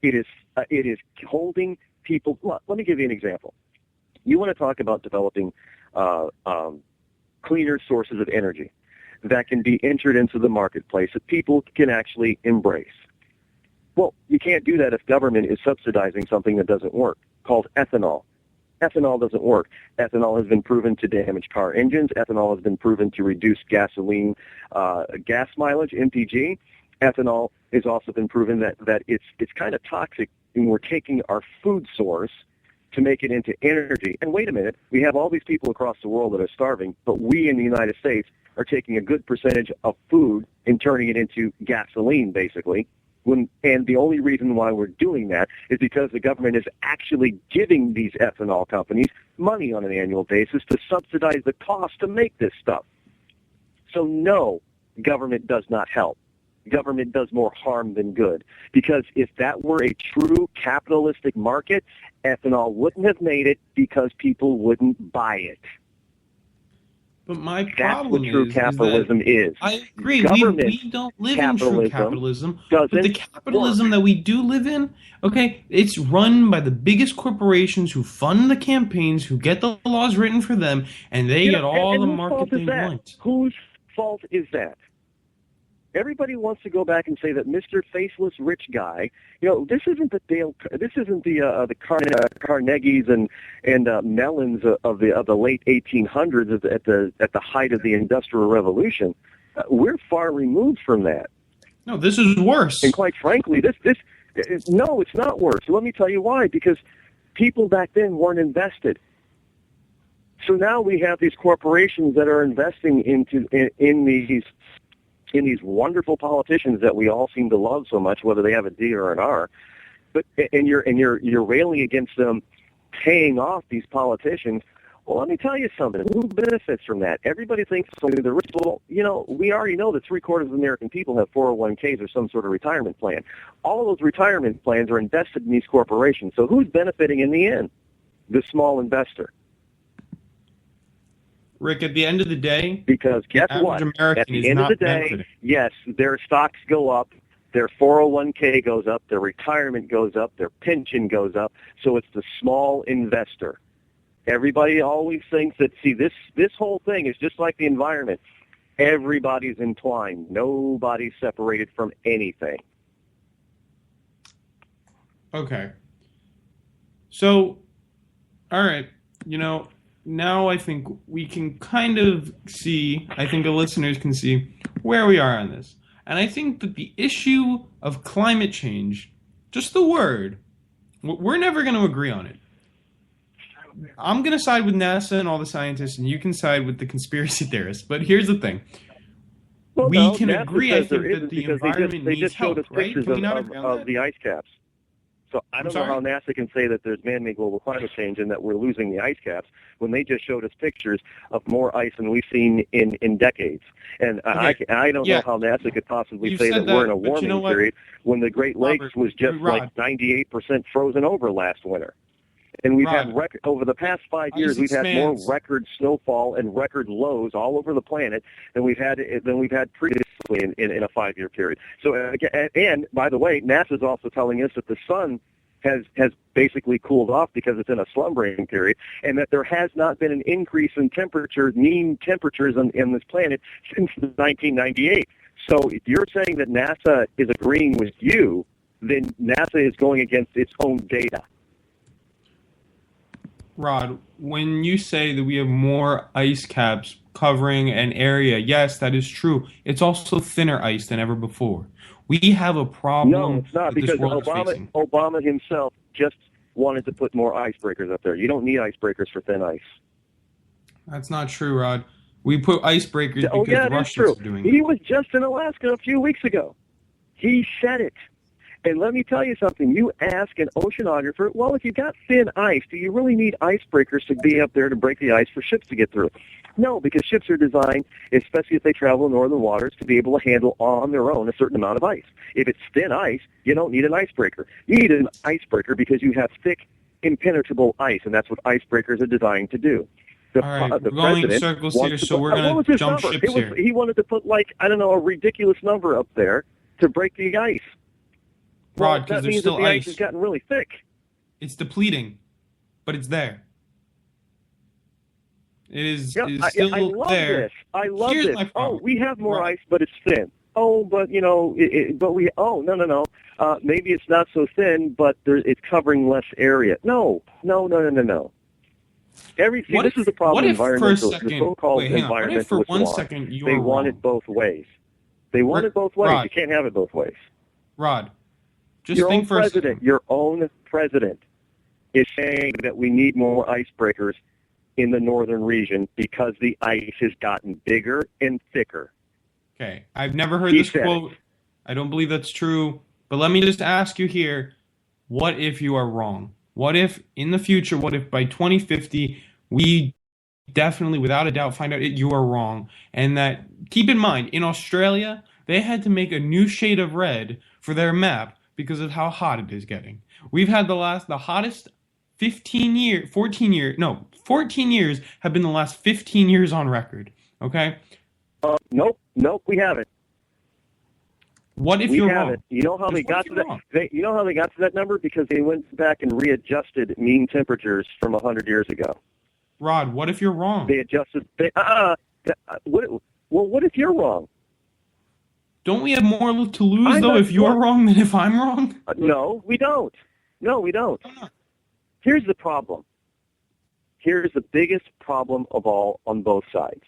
S10: It is holding people. Well, let me give you an example. You want to talk about developing cleaner sources of energy that can be entered into the marketplace that people can actually embrace. Well, you can't do that if government is subsidizing something that doesn't work, called ethanol. Ethanol doesn't work. Ethanol has been proven to damage car engines. Ethanol has been proven to reduce gasoline gas mileage, MPG. Ethanol has also been proven that it's kind of toxic, and we're taking our food source to make it into energy. And wait a minute, we have all these people across the world that are starving, but we in the United States are taking a good percentage of food and turning it into gasoline, basically. And the only reason why we're doing that is because the government is actually giving these ethanol companies money on an annual basis to subsidize the cost to make this stuff. So no, government does not help. Government does more harm than good. Because if that were a true capitalistic market, ethanol wouldn't have made it because people wouldn't buy it.
S9: But my
S10: That's
S9: problem
S10: what true capitalism is.
S9: I agree.
S10: Government
S9: We don't live in true capitalism. But
S10: doesn't
S9: the capitalism that we do live in, okay, it's run by the biggest corporations who fund the campaigns, who get the laws written for them, and they get all the market they want.
S10: Whose fault is that? Everybody wants to go back and say that Mr. Faceless Rich Guy, this isn't the Carnegies and Mellons of the late 1800s at the height of the Industrial Revolution. We're far removed from that.
S9: No, this is worse.
S10: And quite frankly, no, it's not worse. Let me tell you why. Because people back then weren't invested. So now we have these corporations that are investing in these wonderful politicians that we all seem to love so much, whether they have a D or an R. But you're railing against them paying off these politicians. Well, let me tell you something. Who benefits from that? Everybody thinks the rich. Well, we already know that 3/4 of the American people have 401ks or some sort of retirement plan. All of those retirement plans are invested in these corporations. So who's benefiting in the end? The small investor.
S9: Rick, at the end of the day,
S10: because guess what?
S9: American
S10: at the end of the day,
S9: benefiting.
S10: Yes, their stocks go up, their 401k goes up, their retirement goes up, their pension goes up. So it's the small investor. Everybody always thinks that, see, this whole thing is just like the environment. Everybody's entwined. Nobody's separated from anything.
S9: Okay. So, all right, now I think we can kind of see, I think the listeners can see where we are on this. And I think that the issue of climate change, just the word, we're never going to agree on it. I'm going to side with NASA and all the scientists, and you can side with the conspiracy theorists. But here's the thing.
S10: Well,
S9: we can
S10: NASA
S9: agree, I
S10: says there
S9: think, that
S10: isn't
S9: the
S10: because
S9: environment
S10: they
S9: needs
S10: just showed
S9: help,
S10: us
S9: right?
S10: pictures
S9: Can we not agree on
S10: of
S9: that?
S10: the ice caps. So I don't know how NASA can say that there's man-made global climate change and that we're losing the ice caps when they just showed us pictures of more ice than we've seen in decades. And
S9: Okay.
S10: I don't
S9: Yeah.
S10: know how NASA could possibly
S9: You
S10: say
S9: said
S10: that we're in a
S9: that, but you
S10: warming
S9: know what?
S10: period when the Great Lakes
S9: Robert,
S10: was just
S9: Rod.
S10: like 98% frozen over last winter. And we've had over the past 5 years,
S9: Ice
S10: we've had
S9: expands.
S10: more record snowfall and record lows all over the planet than we've had previously in a 5-year period. So, and by the way, NASA's also telling us that the sun has basically cooled off because it's in a slumbering period, and that there has not been an increase in mean temperatures on this planet since 1998. So if you're saying that NASA is agreeing with you, then NASA is going against its own data.
S9: Rod, when you say that we have more ice caps covering an area, yes, that is true. It's also thinner ice than ever before. We have a problem.
S10: No, it's not,
S9: that this
S10: because
S9: world is facing.
S10: Obama himself just wanted to put more icebreakers up there. You don't need icebreakers for thin ice.
S9: That's not true, Rod. We put icebreakers because the Russians are doing it.
S10: He was just in Alaska a few weeks ago. He said it. And let me tell you something. You ask an oceanographer, well, if you've got thin ice, do you really need icebreakers to be up there to break the ice for ships to get through? No, because ships are designed, especially if they travel in northern waters, to be able to handle on their own a certain amount of ice. If it's thin ice, you don't need an icebreaker. You need an icebreaker because you have thick, impenetrable ice, and that's what icebreakers are designed to do.
S9: All right, we're going in circles here, so we're going to jump ships here.
S10: He wanted to put, a ridiculous number up there to break the ice.
S9: Rod, because there's still
S10: the ice has gotten really thick.
S9: It's depleting, but it's there. It is,
S10: Yeah,
S9: it is still
S10: I love
S9: there.
S10: this. I love
S9: Here's
S10: this.
S9: my problem.
S10: Oh, we have more ice, but it's thin. Oh, but no. Maybe it's not so thin, but it's covering less area. No. Everything. This is the problem. The so-called environmentalists
S9: what if for one
S10: want.
S9: second you
S10: They
S9: were
S10: want
S9: wrong?
S10: it both ways. They want it both ways.
S9: Rod.
S10: You can't have it both ways.
S9: Rod, just
S10: your
S9: think
S10: own
S9: for a
S10: president,
S9: second.
S10: your own president, is saying that we need more icebreakers in the northern region because the ice has gotten bigger and thicker.
S9: Okay, I've never heard
S10: He
S9: this
S10: said
S9: quote. I don't believe that's true. But let me just ask you here, what if you are wrong? What if in the future, what if by 2050, we definitely, without a doubt, find out you are wrong? And that, keep in mind, in Australia, they had to make a new shade of red for their map because of how hot it is getting. We've had the hottest 14 years have been the last 15 years on record. Okay?
S10: Nope, we haven't.
S9: What if you're wrong?
S10: You know how they got to that? You know how they got to that number? Because they went back and readjusted mean temperatures from 100 years ago.
S9: Rod, what if you're wrong?
S10: They adjusted. What if you're wrong?
S9: Don't we have more to lose, though, if you're wrong than if I'm wrong?
S10: No, we don't. Here's the problem. Here's the biggest problem of all on both sides.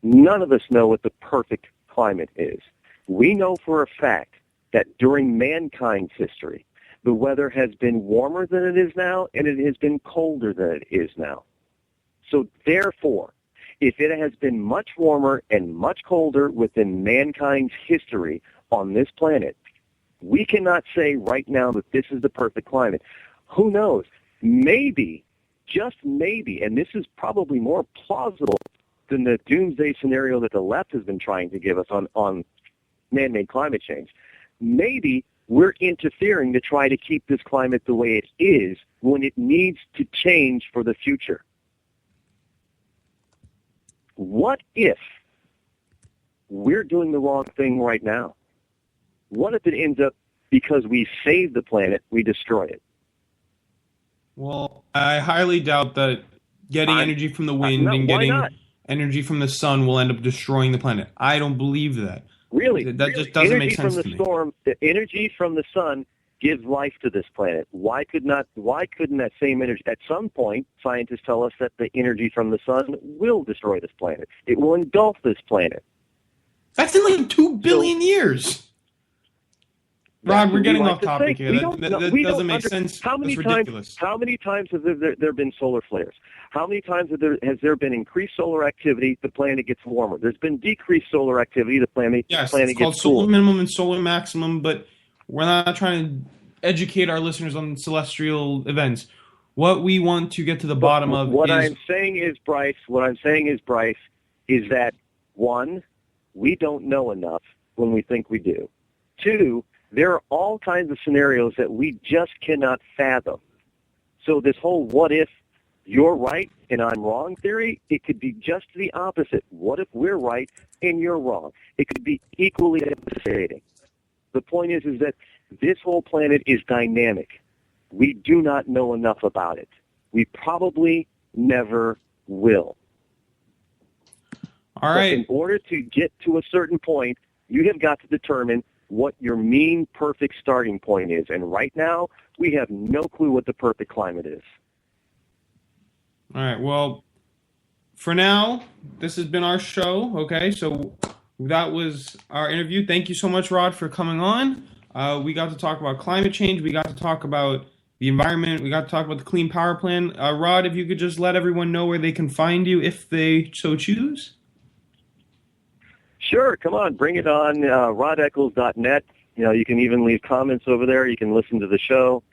S10: None of us know what the perfect climate is. We know for a fact that during mankind's history, the weather has been warmer than it is now, and it has been colder than it is now. So therefore, if it has been much warmer and much colder within mankind's history on this planet, we cannot say right now that this is the perfect climate. Who knows? Maybe, just maybe, and this is probably more plausible than the doomsday scenario that the left has been trying to give us on man-made climate change. Maybe we're interfering to try to keep this climate the way it is when it needs to change for the future. What if we're doing the wrong thing right now? What if it ends up, because we save the planet, we destroy it?
S9: Well, I highly doubt that getting energy from the wind and getting energy from the sun will end up destroying the planet. I don't believe that.
S10: Really?
S9: That just doesn't make sense to me.
S10: The energy from the sun gives life to this planet. Why couldn't that same energy, at some point, scientists tell us that the energy from the sun will destroy this planet. It will engulf this planet.
S9: That's in like 2 billion years. Rod, we're getting off topic here. That doesn't make sense. That's ridiculous.
S10: How many times have there been solar flares? How many times has there been increased solar activity, the planet gets warmer? There's been decreased solar activity, the planet
S9: it's
S10: gets
S9: called
S10: cooler.
S9: solar minimum and solar maximum, but we're not trying to educate our listeners on celestial events. What we want to get to the bottom of
S10: What
S9: is...
S10: I'm saying is, Bryce, is that, one, we don't know enough when we think we do. Two, there are all kinds of scenarios that we just cannot fathom. So this whole what if you're right and I'm wrong theory, it could be just the opposite. What if we're right and you're wrong? It could be equally devastating. The point is that this whole planet is dynamic. We do not know enough about it. We probably never will.
S9: All right.
S10: But in order to get to a certain point, you have got to determine what your mean perfect starting point is. And right now, we have no clue what the perfect climate is.
S9: All right. Well, for now, this has been our show. Okay. So that was our interview. Thank you so much, Rod, for coming on. We got to talk about climate change. We got to talk about the environment. We got to talk about the Clean Power Plan. Rod, if you could just let everyone know where they can find you if they so choose.
S10: Sure, come on, bring it on. RodEccles.net. You can even leave comments over there. You can listen to the show.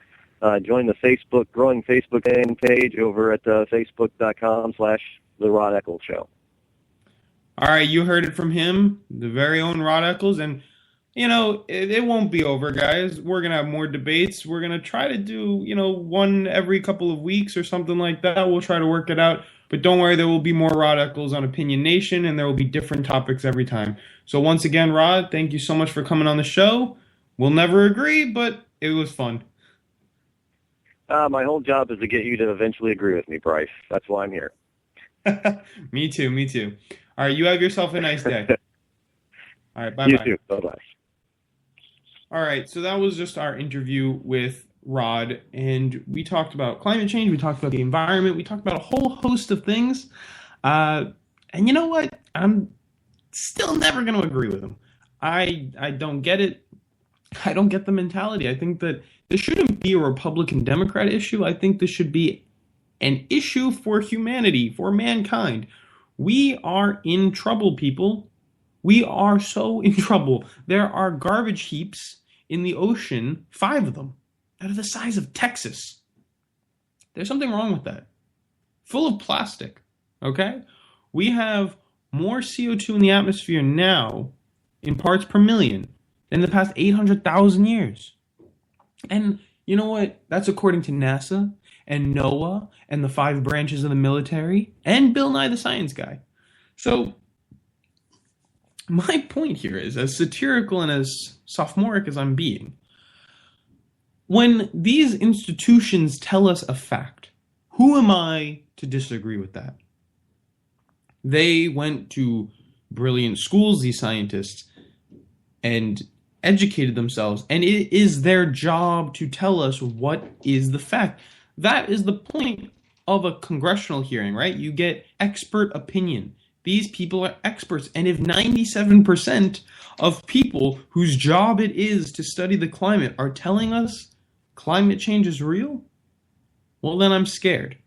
S10: Join the growing Facebook page over at facebook.com/The Rod Eccles Show.
S9: All right, you heard it from him, the very own Rod Eccles, and it won't be over, guys. We're gonna have more debates. We're gonna try to do one every couple of weeks or something like that. We'll try to work it out. But don't worry, there will be more Rod Eccles on Opinion Nation, and there will be different topics every time. So once again, Rod, thank you so much for coming on the show. We'll never agree, but it was fun.
S10: My whole job is to get you to eventually agree with me, Bryce. That's why I'm here.
S9: Me too. All right, you have yourself a nice day. All right, bye-bye.
S10: You too. Bye-bye.
S9: All right, so that was just our interview with Rod, and we talked about climate change, we talked about the environment, we talked about a whole host of things. And you know what? I'm still never going to agree with him. I don't get it. I don't get the mentality. I think that this shouldn't be a Republican-Democrat issue. I think this should be an issue for humanity, for mankind. We are in trouble, people. We are so in trouble. There are garbage heaps in the ocean, 5 of them, that are the size of Texas. There's something wrong with that. Full of plastic, okay? We have more CO2 in the atmosphere now in parts per million than the past 800,000 years. And you know what? That's according to NASA and NOAA and the 5 branches of the military and Bill Nye the Science Guy. So my point here is, as satirical and as sophomoric as I'm being, when these institutions tell us a fact, who am I to disagree with that? They went to brilliant schools, these scientists, and educated themselves, and it is their job to tell us what is the fact. That is the point of a congressional hearing, right? You get expert opinion. These people are experts, and if 97% of people whose job it is to study the climate are telling us climate change is real, well, then I'm scared,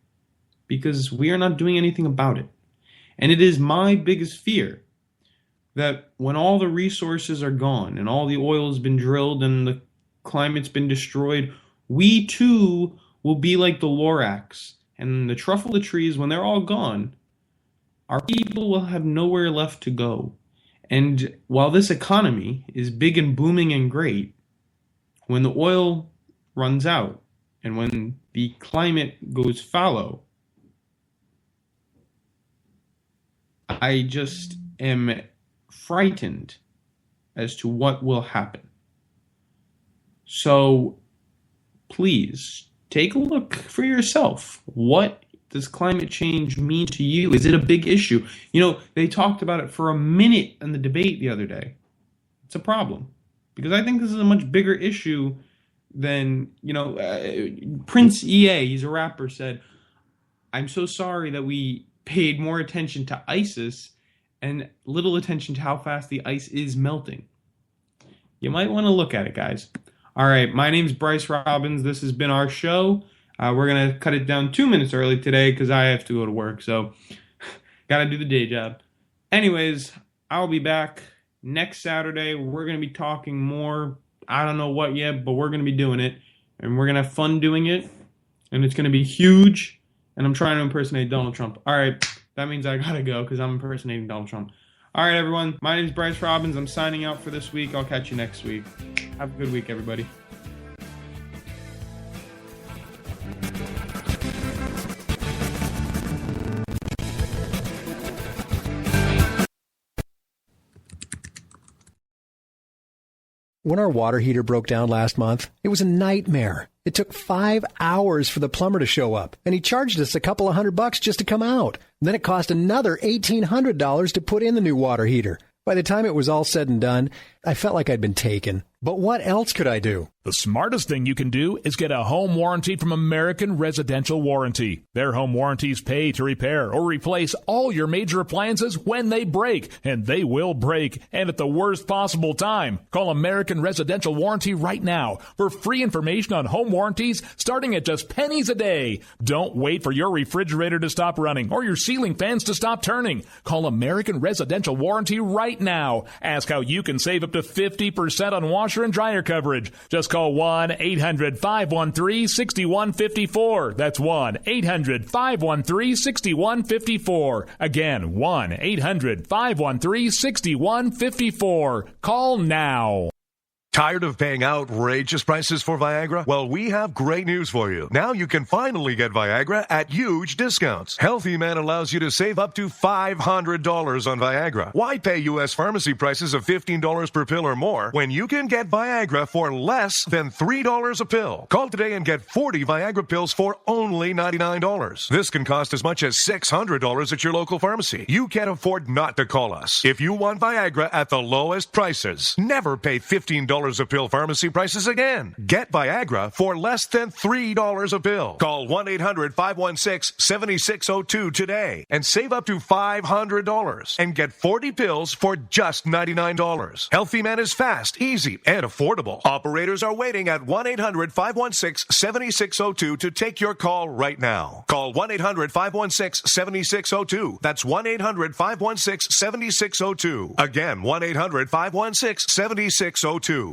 S9: because we are not doing anything about it. And it is my biggest fear that when all the resources are gone and all the oil has been drilled and the climate's been destroyed, we too will be like the Lorax and the truffle trees. When they're all gone, our people will have nowhere left to go. And while this economy is big and booming and great, when the oil runs out and when the climate goes fallow, I just am frightened as to what will happen. So please take a look for yourself. What does climate change mean to you? Is it a big issue? They talked about it for a minute in the debate the other day. It's a problem, because I think this is a much bigger issue than, Prince EA, he's a rapper, said, "I'm so sorry that we paid more attention to ISIS and little attention to how fast the ice is melting." You might want to look at it, guys. All right, my name's Bryce Robbins. This has been our show. We're going to cut it down 2 minutes early today because I have to go to work, so got to do the day job. Anyways, I'll be back next Saturday. We're going to be talking more. I don't know what yet, but we're going to be doing it, and we're going to have fun doing it, and it's going to be huge, and I'm trying to impersonate Donald Trump. All right, that means I got to go because I'm impersonating Donald Trump. All right, everyone, my name is Bryce Robbins. I'm signing out for this week. I'll catch you next week. Have a good week, everybody.
S16: When our water heater broke down last month, it was a nightmare. It took 5 hours for the plumber to show up, and he charged us a couple of $100 just to come out. And then it cost another $1,800 to put in the new water heater. By the time it was all said and done, I felt like I'd been taken. But what else could I do?
S2: The smartest thing you can do is get a home warranty from American Residential Warranty. Their home warranties pay to repair or replace all your major appliances when they break, and they will break, and at the worst possible time. Call American Residential Warranty right now for free information on home warranties starting at just pennies a day. Don't wait for your refrigerator to stop running or your ceiling fans to stop turning. Call American Residential Warranty right now. Ask how you can save up to 50% on washer and dryer coverage. Just call 1-800-513-6154. That's 1-800-513-6154. Again, 1-800-513-6154. Call now.
S17: Tired of paying outrageous prices for Viagra? Well, we have great news for you. Now you can finally get Viagra at huge discounts. Healthy Man allows you to save up to $500 on Viagra. Why pay U.S. pharmacy prices of $15 per pill or more when you can get Viagra for less than $3 a pill? Call today and get 40 Viagra pills for only $99. This can cost as much as $600 at your local pharmacy. You can't afford not to call us. If you want Viagra at the lowest prices, never pay $15 a pill pharmacy prices again. Get Viagra for less than $3 a pill. Call 1-800-516-7602 today and save up to $500 and get 40 pills for just $99. Healthy Man is fast, easy, and affordable. Operators are waiting at 1-800-516-7602 to take your call right now. Call 1-800-516-7602. That's 1-800-516-7602. Again, 1-800-516-7602.